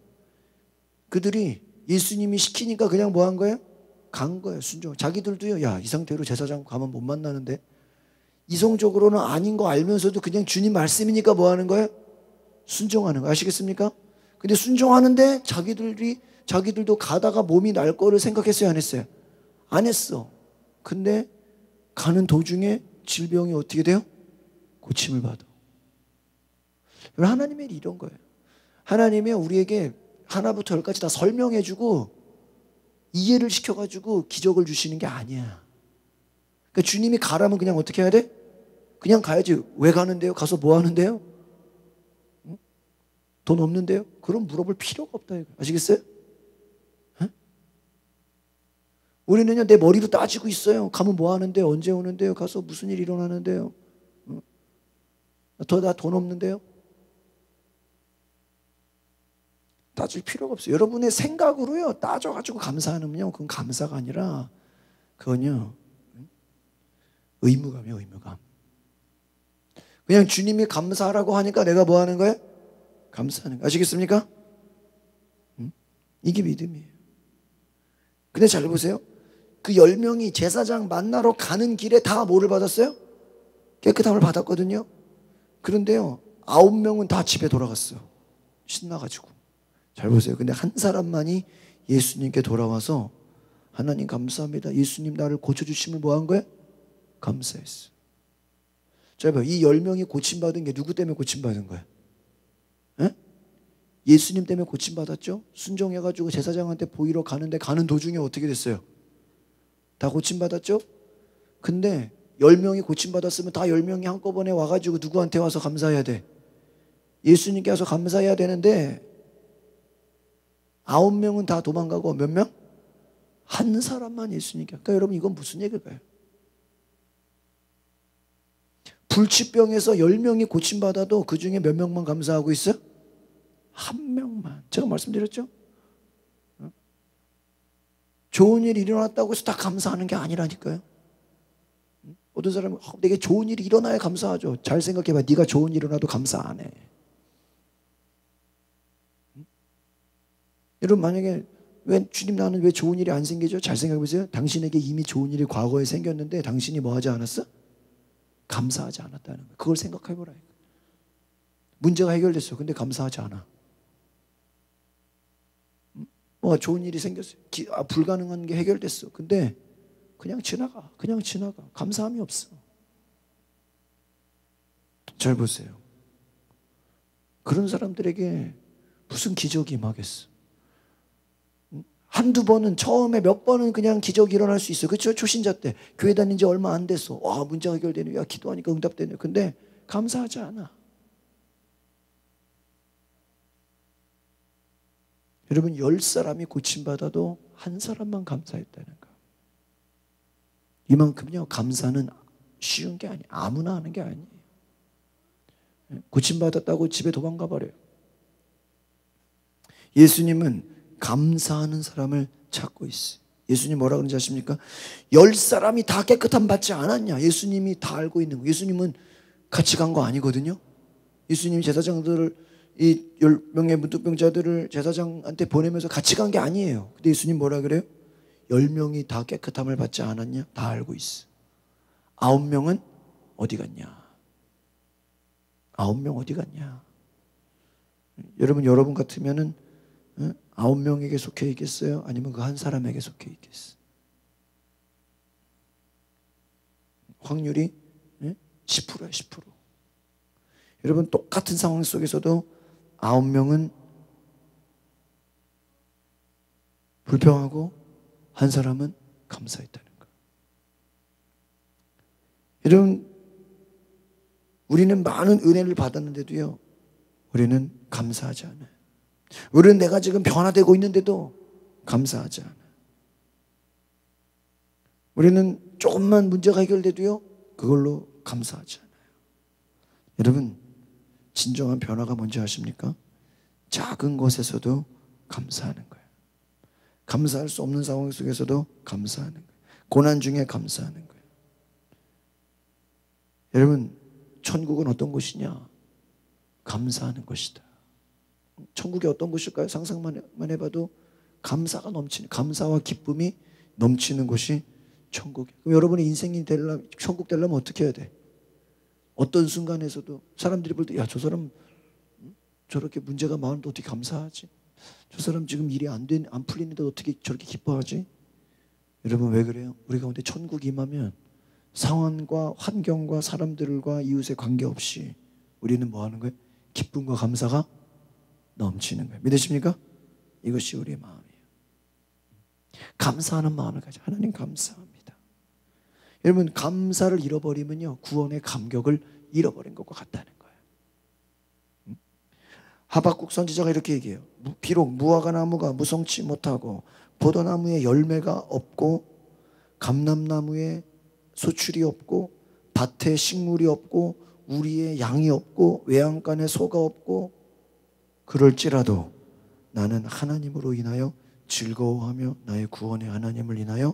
그들이 예수님이 시키니까 그냥 뭐 한 거예요? 간 거예요. 순종. 자기들도요. 야, 이 상태로 제사장 가면 못 만나는데 이성적으로는 아닌 거 알면서도 그냥 주님 말씀이니까 뭐 하는 거예요? 순종하는 거. 아시겠습니까? 근데 순종하는데 자기들도 가다가 몸이 날 거를 생각했어요? 안 했어요? 안 했어. 근데 가는 도중에 질병이 어떻게 돼요? 고침을 받아. 하나님의 일이 이런 거예요. 하나님이 우리에게 하나부터 열까지 다 설명해주고 이해를 시켜가지고 기적을 주시는 게 아니야. 그러니까 주님이 가라면 그냥 어떻게 해야 돼? 그냥 가야지. 왜 가는데요? 가서 뭐 하는데요? 응? 돈 없는데요? 그럼 물어볼 필요가 없다. 이거. 아시겠어요? 응? 우리는요, 내 머리로 따지고 있어요. 가면 뭐 하는데요? 언제 오는데요? 가서 무슨 일이 일어나는데요? 응? 나 돈 없는데요? 따질 필요가 없어요. 여러분의 생각으로요, 따져가지고 감사하면요, 그건 감사가 아니라, 그건요, 의무감이에요, 의무감. 그냥 주님이 감사하라고 하니까 내가 뭐 하는 거예요? 감사하는 거. 아시겠습니까? 이게 믿음이에요. 근데 잘 보세요. 그 10명이 제사장 만나러 가는 길에 다 뭐를 받았어요? 깨끗함을 받았거든요. 그런데요, 9명은 다 집에 돌아갔어요. 신나가지고. 잘 보세요. 근데 한 사람만이 예수님께 돌아와서 하나님 감사합니다. 예수님 나를 고쳐주심을 뭐 한 거예요? 감사했어요. 자, 봐요. 이 10명이 고침받은 게 누구 때문에 고침받은 거예요? 에? 예수님 때문에 고침받았죠? 순종해가지고 제사장한테 보이러 가는데 가는 도중에 어떻게 됐어요? 다 고침받았죠? 근데 10명이 고침받았으면 다 10명이 한꺼번에 와가지고 누구한테 와서 감사해야 돼? 예수님께 와서 감사해야 되는데 9명은 다 도망가고 몇 명? 한 사람만 예수님께. 그러니까 여러분 이건 무슨 얘기일까요? 불치병에서 10명이 고침받아도 그 중에 몇 명만 감사하고 있어요? 한 명만. 제가 말씀드렸죠? 좋은 일이 일어났다고 해서 다 감사하는 게 아니라니까요. 어떤 사람은 내게 좋은 일이 일어나야 감사하죠. 잘 생각해봐. 네가 좋은 일이 일어나도 감사 안 해. 여러분 만약에 왜 주님 나는 왜 좋은 일이 안 생기죠? 잘 생각해보세요. 당신에게 이미 좋은 일이 과거에 생겼는데 당신이 뭐 하지 않았어? 감사하지 않았다는 거예요. 그걸 생각해보라. 문제가 해결됐어. 근데 감사하지 않아. 뭐 좋은 일이 생겼어요. 불가능한 게 해결됐어. 근데 그냥 지나가. 그냥 지나가. 감사함이 없어. 잘 보세요. 그런 사람들에게 무슨 기적이 임하겠어. 한두 번은 처음에 몇 번은 그냥 기적이 일어날 수 있어요. 그렇죠? 초신자 때 교회 다닌 지 얼마 안 됐어. 와 문제가 해결되네. 야 기도하니까 응답되네. 근데 감사하지 않아. 여러분 10사람이 고침받아도 한 사람만 감사했다는 거. 이만큼요 감사는 쉬운 게 아니에요. 아무나 하는 게 아니에요. 고침받았다고 집에 도망가 버려요. 예수님은 감사하는 사람을 찾고 있어요. 예수님 뭐라 그런지 아십니까? 10사람이 다 깨끗함 받지 않았냐? 예수님이 다 알고 있는 거예요. 예수님은 같이 간 거 아니거든요. 예수님이 제사장들을, 이 10명의 문둥병자들을 제사장한테 보내면서 같이 간 게 아니에요. 근데 예수님 뭐라 그래요? 10명이 다 깨끗함을 받지 않았냐? 다 알고 있어. 9명은 어디 갔냐? 9명 어디 갔냐? 여러분 같으면은 9명에게 속해 있겠어요? 아니면 그 한 사람에게 속해 있겠어요? 확률이 10%야, 10%. 여러분, 똑같은 상황 속에서도 9명은 불평하고 한 사람은 감사했다는 거예요. 여러분, 우리는 많은 은혜를 받았는데도요, 우리는 감사하지 않아요. 우리는 내가 지금 변화되고 있는데도 감사하지 않아요. 우리는 조금만 문제가 해결돼도요, 그걸로 감사하지 않아요. 여러분, 진정한 변화가 뭔지 아십니까? 작은 것에서도 감사하는 거예요. 감사할 수 없는 상황 속에서도 감사하는 거예요. 고난 중에 감사하는 거예요. 여러분, 천국은 어떤 곳이냐? 감사하는 곳이다. 천국이 어떤 곳일까요? 상상만 해봐도 감사가 넘치는, 감사와 기쁨이 넘치는 곳이 천국이에요. 그럼 여러분의 인생이 되려면, 천국 되려면 어떻게 해야 돼? 어떤 순간에서도 사람들이 볼 때, 야, 저 사람 저렇게 문제가 많은데 어떻게 감사하지? 저 사람 지금 일이 안 풀리는데 어떻게 저렇게 기뻐하지? 여러분, 왜 그래요? 우리 가운데 천국이 임하면 상황과 환경과 사람들과 이웃에 관계없이 우리는 뭐 하는 거예요? 기쁨과 감사가 넘치는 거예요. 믿으십니까? 이것이 우리의 마음이에요. 감사하는 마음을 가져. 하나님 감사합니다. 여러분, 감사를 잃어버리면요, 구원의 감격을 잃어버린 것과 같다는 거예요. 하박국 선지자가 이렇게 얘기해요. 비록 무화과 나무가 무성치 못하고 포도나무에 열매가 없고 감람나무에 소출이 없고 밭에 식물이 없고 우리의 양이 없고 외양간에 소가 없고 그럴지라도 나는 하나님으로 인하여 즐거워하며 나의 구원의 하나님을 인하여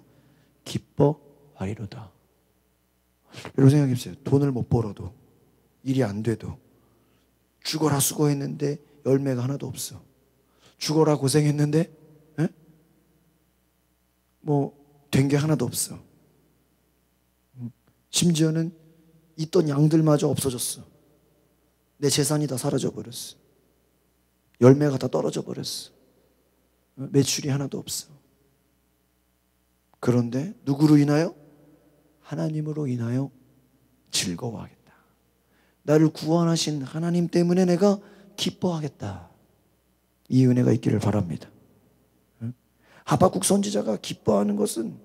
기뻐하리로다. 여러분 생각해 보세요. 돈을 못 벌어도, 일이 안 돼도, 죽어라 수고했는데 열매가 하나도 없어. 죽어라 고생했는데 뭐 된 게 하나도 없어. 심지어는 있던 양들마저 없어졌어. 내 재산이 다 사라져 버렸어. 열매가 다 떨어져 버렸어. 매출이 하나도 없어. 그런데 누구로 인하여? 하나님으로 인하여 즐거워하겠다. 나를 구원하신 하나님 때문에 내가 기뻐하겠다. 이 은혜가 있기를 바랍니다. 하박국 선지자가 기뻐하는 것은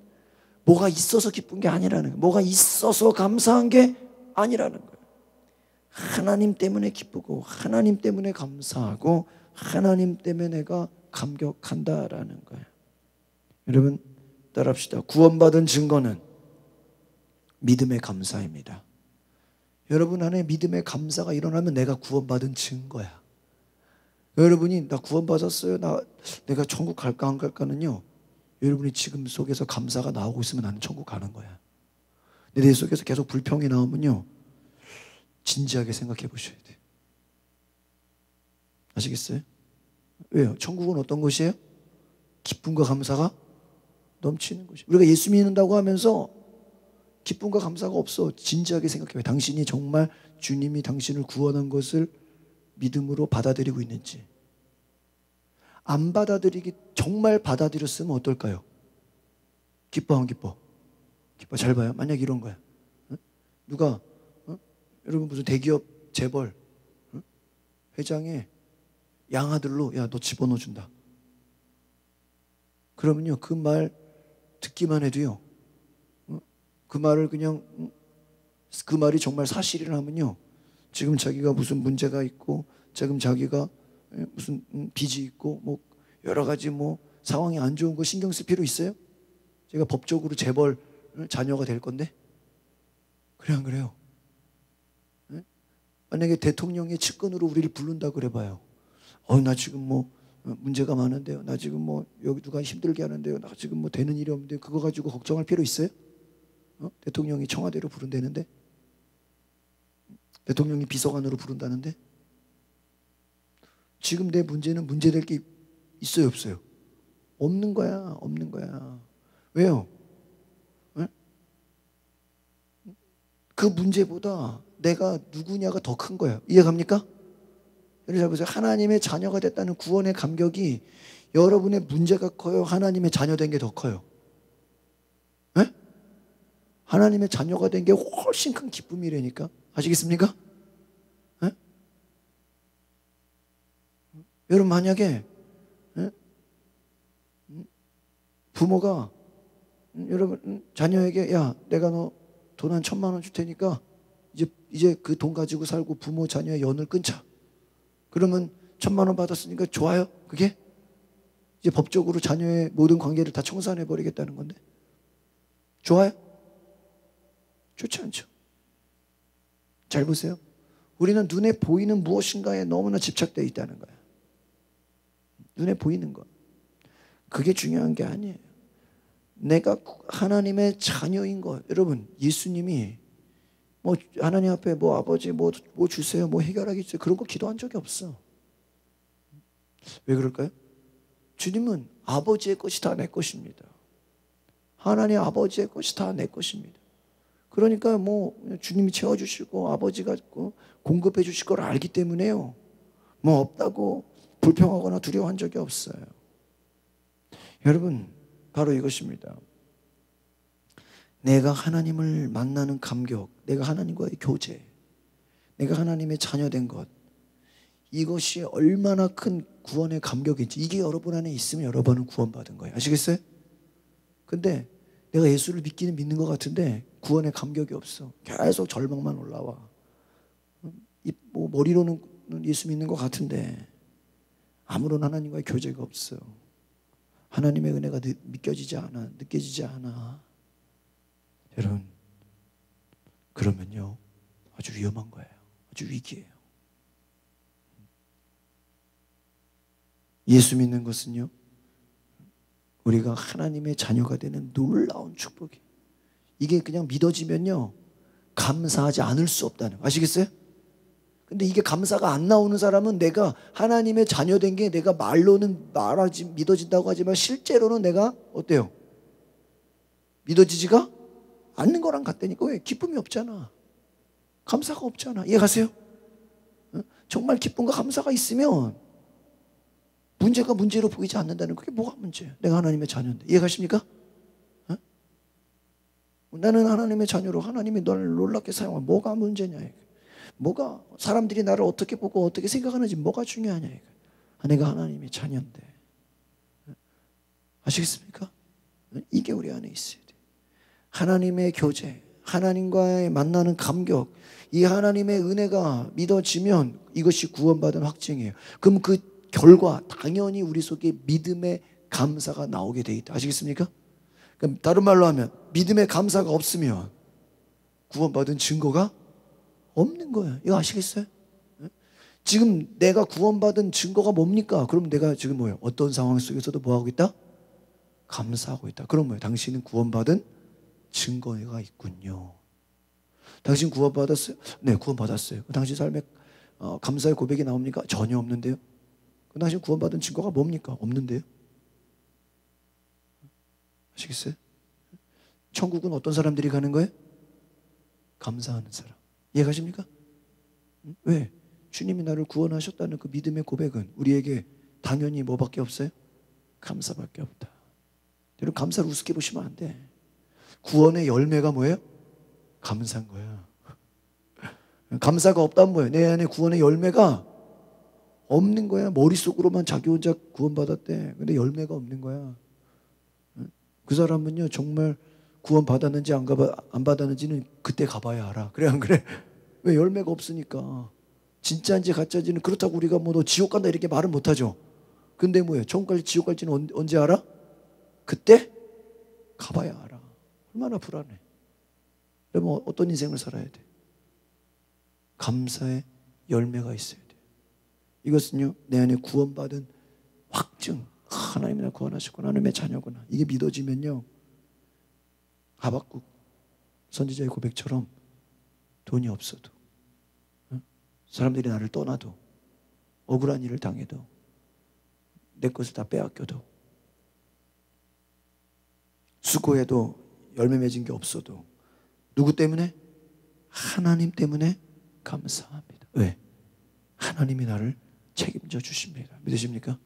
뭐가 있어서 기쁜 게 아니라는 거예요. 뭐가 있어서 감사한 게 아니라는 거예요. 하나님 때문에 기쁘고 하나님 때문에 감사하고 하나님 때문에 내가 감격한다라는 거예요. 여러분 따라합시다. 구원받은 증거는 믿음의 감사입니다. 여러분 안에 믿음의 감사가 일어나면 내가 구원받은 증거야. 여러분이 나 구원받았어요, 내가 천국 갈까 안 갈까는요, 여러분이 지금 속에서 감사가 나오고 있으면 나는 천국 가는 거야. 내 속에서 계속 불평이 나오면요, 진지하게 생각해 보셔야 돼요. 아시겠어요? 왜요? 천국은 어떤 곳이에요? 기쁨과 감사가 넘치는 곳이에요. 우리가 예수 믿는다고 하면서 기쁨과 감사가 없어. 진지하게 생각해봐요. 당신이 정말 주님이 당신을 구원한 것을 믿음으로 받아들이고 있는지. 안 받아들이기, 정말 받아들였으면 어떨까요? 기뻐 안 기뻐? 기뻐. 잘 봐요. 만약 이런 거야. 누가 여러분 무슨 대기업 재벌 회장의 양아들로 야, 너 집어넣어 준다. 그러면요, 그 말 듣기만 해도요, 그 말을 그냥 그 말이 정말 사실이라면요, 지금 자기가 무슨 문제가 있고 지금 자기가 무슨 빚이 있고 뭐 여러 가지 뭐 상황이 안 좋은 거 신경 쓸 필요 있어요? 제가 법적으로 재벌 자녀가 될 건데? 그래 안 그래요? 만약에 대통령의 측근으로 우리를 부른다 그래 봐요. 나 지금 뭐 문제가 많은데요. 나 지금 뭐 여기 누가 힘들게 하는데요. 나 지금 뭐 되는 일이 없는데 그거 가지고 걱정할 필요 있어요? 대통령이 청와대로 부른다는데, 대통령이 비서관으로 부른다는데, 지금 내 문제는 문제될 게 있어요, 없어요? 없는 거야, 없는 거야. 왜요? 그 문제보다 내가 누구냐가 더 큰 거예요. 이해갑니까? 여러분 잘 보세요. 하나님의 자녀가 됐다는 구원의 감격이 여러분의 문제가 커요? 하나님의 자녀 된 게 더 커요? 네? 하나님의 자녀가 된 게 훨씬 큰 기쁨이라니까. 아시겠습니까? 네? 여러분 만약에 부모가 여러분 자녀에게 야 내가 너 돈 한 1,000만 원 줄 테니까 이제 그 돈 가지고 살고 부모 자녀의 연을 끊자. 그러면 1,000만 원 받았으니까 좋아요? 그게? 이제 법적으로 자녀의 모든 관계를 다 청산해 버리겠다는 건데. 좋아요? 좋지 않죠. 잘 보세요. 우리는 눈에 보이는 무엇인가에 너무나 집착되어 있다는 거야. 눈에 보이는 것. 그게 중요한 게 아니에요. 내가 하나님의 자녀인 것. 여러분, 예수님이 뭐 하나님 앞에 뭐 아버지 뭐 주세요, 뭐 해결하겠어요. 그런 거 기도한 적이 없어. 왜 그럴까요? 주님은 아버지의 것이 다 내 것입니다. 하나님 아버지의 것이 다 내 것입니다. 그러니까 뭐 주님이 채워주시고 아버지가 공급해 주실 걸 알기 때문에요. 뭐 없다고 불평하거나 두려워한 적이 없어요. 여러분, 바로 이것입니다. 내가 하나님을 만나는 감격, 내가 하나님과의 교제, 내가 하나님의 자녀된 것, 이것이 얼마나 큰 구원의 감격인지, 이게 여러분 안에 있으면 여러분은 구원받은 거예요. 아시겠어요? 근데 내가 예수를 믿기는 믿는 것 같은데 구원의 감격이 없어. 계속 절망만 올라와. 뭐 머리로는 예수 믿는 것 같은데 아무런 하나님과의 교제가 없어. 하나님의 은혜가 느껴지지 않아. 여러분, 그러면요 아주 위험한 거예요. 아주 위기예요. 예수 믿는 것은요, 우리가 하나님의 자녀가 되는 놀라운 축복이에요. 이게 그냥 믿어지면요 감사하지 않을 수 없다는 거. 아시겠어요? 근데 이게 감사가 안 나오는 사람은 내가 하나님의 자녀 된 게 내가 말로는 믿어진다고 하지만 실제로는 내가 어때요? 믿어지지가 않는 거랑 같다니까. 왜? 기쁨이 없잖아. 감사가 없잖아. 이해가세요? 정말 기쁨과 감사가 있으면 문제가 문제로 보이지 않는다는 그게 뭐가 문제야? 내가 하나님의 자녀인데. 이해가십니까? 나는 하나님의 자녀로 하나님이 너를 놀랍게 사용하면 뭐가 문제냐? 뭐가 사람들이 나를 어떻게 보고 어떻게 생각하는지 뭐가 중요하냐? 내가 하나님의 자녀인데. 아시겠습니까? 이게 우리 안에 있어야 돼. 하나님의 교제, 하나님과의 만나는 감격, 이 하나님의 은혜가 믿어지면 이것이 구원받은 확증이에요. 그럼 그 결과 당연히 우리 속에 믿음의 감사가 나오게 돼 있다. 아시겠습니까? 그럼 다른 말로 하면 믿음의 감사가 없으면 구원받은 증거가 없는 거예요. 이거 아시겠어요? 지금 내가 구원받은 증거가 뭡니까? 그럼 내가 지금 뭐예요? 어떤 상황 속에서도 뭐하고 있다? 감사하고 있다. 그럼 뭐예요? 당신은 구원받은 증거가 있군요. 당신 구원받았어요? 네, 구원받았어요. 당신 삶에 감사의 고백이 나옵니까? 전혀 없는데요. 당신 구원받은 증거가 뭡니까? 없는데요. 아시겠어요? 천국은 어떤 사람들이 가는 거예요? 감사하는 사람. 이해가십니까? 왜? 주님이 나를 구원하셨다는 그 믿음의 고백은 우리에게 당연히 뭐밖에 없어요? 감사밖에 없다. 여러분, 감사를 우습게 보시면 안 돼. 구원의 열매가 뭐예요? 감사인 거야. 감사가 없다면 뭐예요? 내 안에 구원의 열매가 없는 거야. 머릿속으로만 자기 혼자 구원받았대. 근데 열매가 없는 거야. 그 사람은요 정말 구원 받았는지 안 받았는지는 그때 가봐야 알아. 그래 안 그래? 왜? 열매가 없으니까. 진짜인지 가짜인지는 그렇다고 우리가 뭐 너 지옥 간다 이렇게 말은 못하죠. 근데 뭐예요? 천국 갈지 지옥 갈지는 언제 알아? 그때 가봐야 알아. 얼마나 불안해. 그러면 어떤 인생을 살아야 돼? 감사의 열매가 있어야 돼. 이것은요 내 안에 구원받은 확증, 하나님이 나 구원하셨구나, 하나님의 자녀구나, 이게 믿어지면요, 하박국 선지자의 고백처럼 돈이 없어도, 사람들이 나를 떠나도, 억울한 일을 당해도, 내 것을 다 빼앗겨도, 수고해도 열매 맺은 게 없어도, 누구 때문에? 하나님 때문에 감사합니다. 왜? 하나님이 나를 책임져 주십니다. 믿으십니까?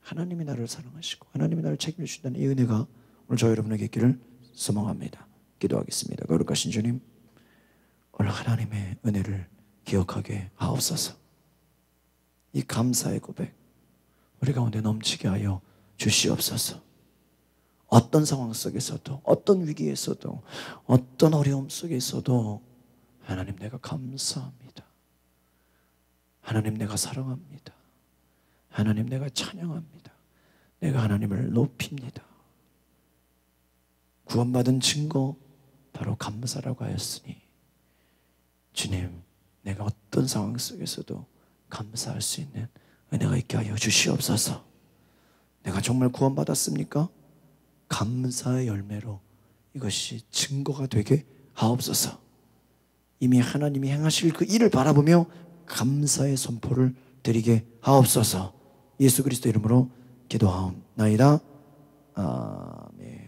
하나님이 나를 사랑하시고 하나님이 나를 책임져 주신다는 이 은혜가 오늘 저 여러분에게 있기를 소망합니다. 기도하겠습니다. 거룩하신 주님, 오늘 하나님의 은혜를 기억하게 하옵소서. 이 감사의 고백 우리 가운데 넘치게 하여 주시옵소서. 어떤 상황 속에서도, 어떤 위기에서도, 어떤 어려움 속에서도 하나님, 내가 감사합니다. 하나님, 내가 사랑합니다. 하나님, 내가 찬양합니다. 내가 하나님을 높입니다. 구원받은 증거 바로 감사라고 하였으니, 주님, 내가 어떤 상황 속에서도 감사할 수 있는 은혜가 있게 하여 주시옵소서. 내가 정말 구원받았습니까? 감사의 열매로 이것이 증거가 되게 하옵소서. 이미 하나님이 행하실 그 일을 바라보며 감사의 선포를 드리게 하옵소서. 예수 그리스도 이름으로 기도하옵나이다. 아멘.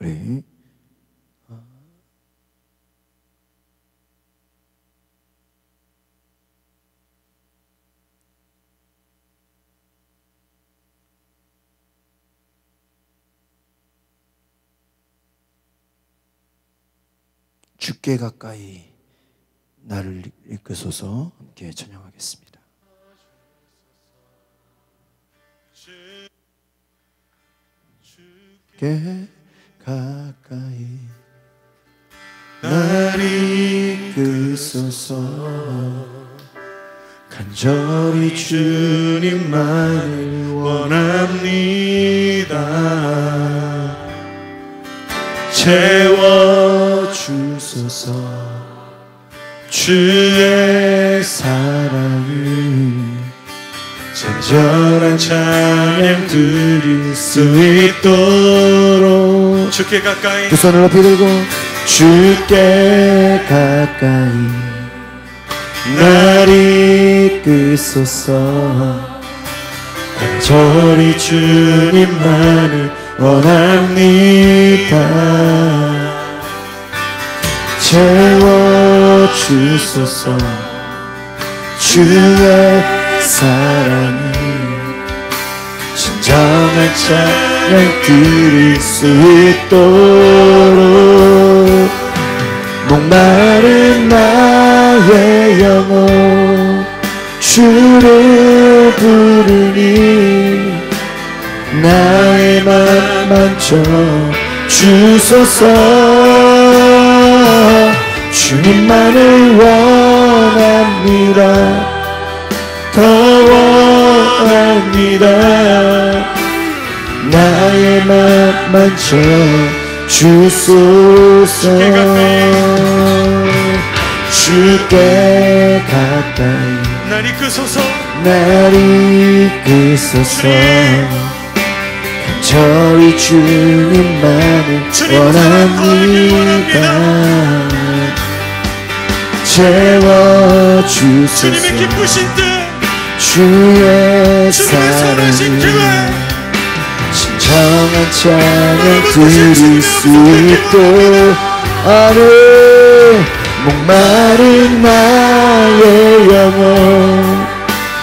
우리 주께 가까이 나를 이끄소서 함께 찬양하겠습니다. 주께 가까이 날 이끄소서. 간절히 주님만을 원합니다. 채워주소서. 주의 사랑을 간절한 찬양 드릴 수 있도록 주께 가까이 두 손을 높이 들고 주께 가까이 날 이끄소서. 간절히 주님만을 원합니다. 채워주소서. 주의 사랑을 진정한 찬양 드릴 수 있도록 목마른 나의 영혼 주를 부르니 나의 맘 만져 주소서. 주님만을 원합니다. 더 원합니다. 나의 맘 만져 주소서. 주께 가까이 날 이끄소서. 날 이끄소서. 간절히 주님만을 원합니다. 채워주소서. 주님의 기쁘신 뜻 주의 사랑을 진정한 찬양 드릴 수 있도록 아멘. 목마른 나의 영혼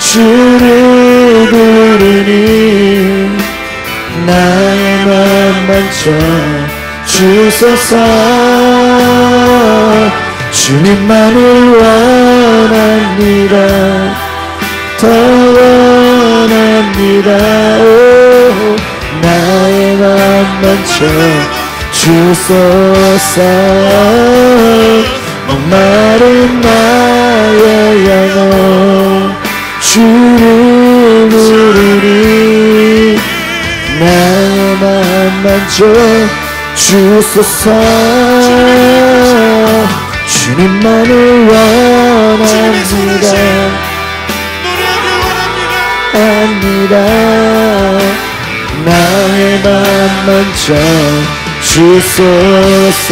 주를 부르니 나의 맘 만져 주소서. 주님만을 원합니다. 더 원합니다. 오, 나의 맘 만져 주소서. 목마른 나의 나의 영혼 주를 부르리. 나의 마음 만져 주소서. 주님만을 원합니다. 합니다. 나의 마음 만져 주소서.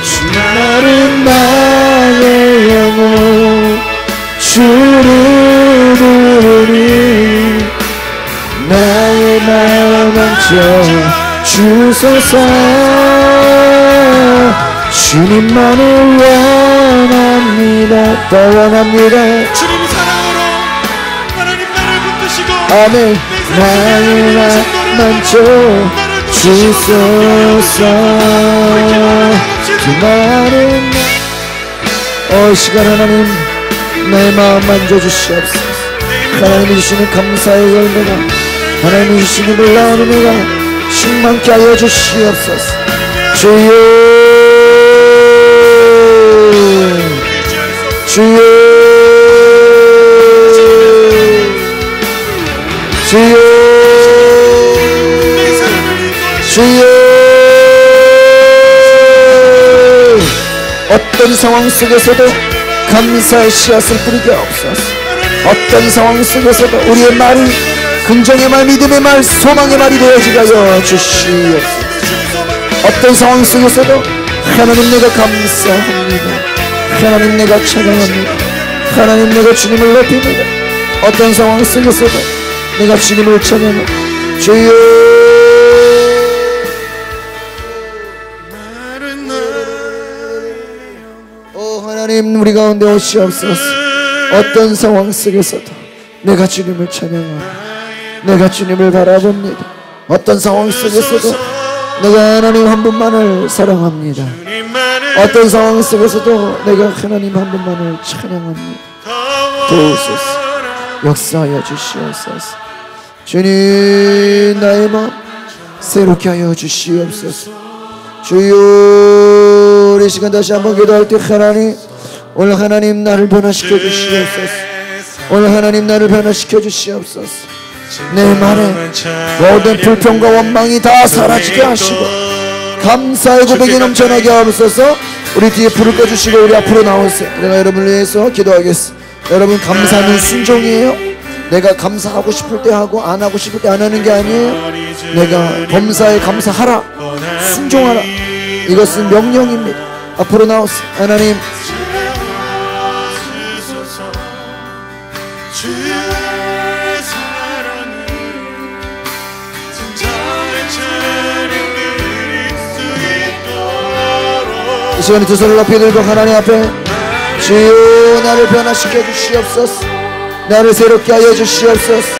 주님만은 나의 영혼 주를 부르니. 나의 마음 만져 주소서. 주님만을 원합니다. 더 원합니다. 주님 사랑으로 하나님 나를 붙드시고 아멘. 나의 마음 만져 주소서. 주만은 이 시간 하나님 내 마음 만져주시옵소서. 하나님이 주시는 감사의 열매가, 하나님이 주시는 놀라운 은혜가 충만케 하여 주시옵소서. 주여 주여 주여 주여. 어떤 상황 속에서도 감사의 씨앗을 뿌리게 없소서. 어떤 상황 속에서도 우리의 말이 긍정의 말, 믿음의 말, 소망의 말이 되어지게 하여 주시옵소서. 어떤 상황 속에서도 하나님 내가 감사합니다. 하나님 내가 찬양합니다. 하나님 내가 주님을 높입니다. 어떤 상황 속에서도 내가 주님을 찬양합니다. 주여 하나님 우리 가운데 오시옵소서. 어떤 상황 속에서도 내가 주님을 찬양합니다. 내가 주님을 바라봅니다. 어떤 상황 속에서도 내가 하나님 한 분만을 사랑합니다. 어떤 상황 속에서도 내가 하나님 한 분만을 찬양합니다. 도우소서. 역사하여 주시옵소서. 주님 나의 마음 새롭게 하여 주시옵소서. 주여 우리 시간 다시 한번 기도할 때 하나님 오늘 하나님 나를 변화시켜 주시옵소서. 오늘 하나님 나를 변화시켜 주시옵소서. 내 말에 모든 불평과 원망이 다 사라지게 하시고 감사의 고백이 넘쳐나게 하옵소서. 우리 뒤에 불을 꺼주시고 우리 앞으로 나오세요. 내가 여러분을 위해서 기도하겠습니다. 여러분 감사는 순종이에요. 내가 감사하고 싶을 때 하고 안 하고 싶을 때 안 하는 게 아니에요. 내가 범사에 감사하라, 순종하라, 이것은 명령입니다. 앞으로 나오세요. 하나님 이 시간에 두 손을 높이 들고 하나님 앞에 주여 나를 변화시켜 주시옵소서. 나를 새롭게 하여 주시옵소서.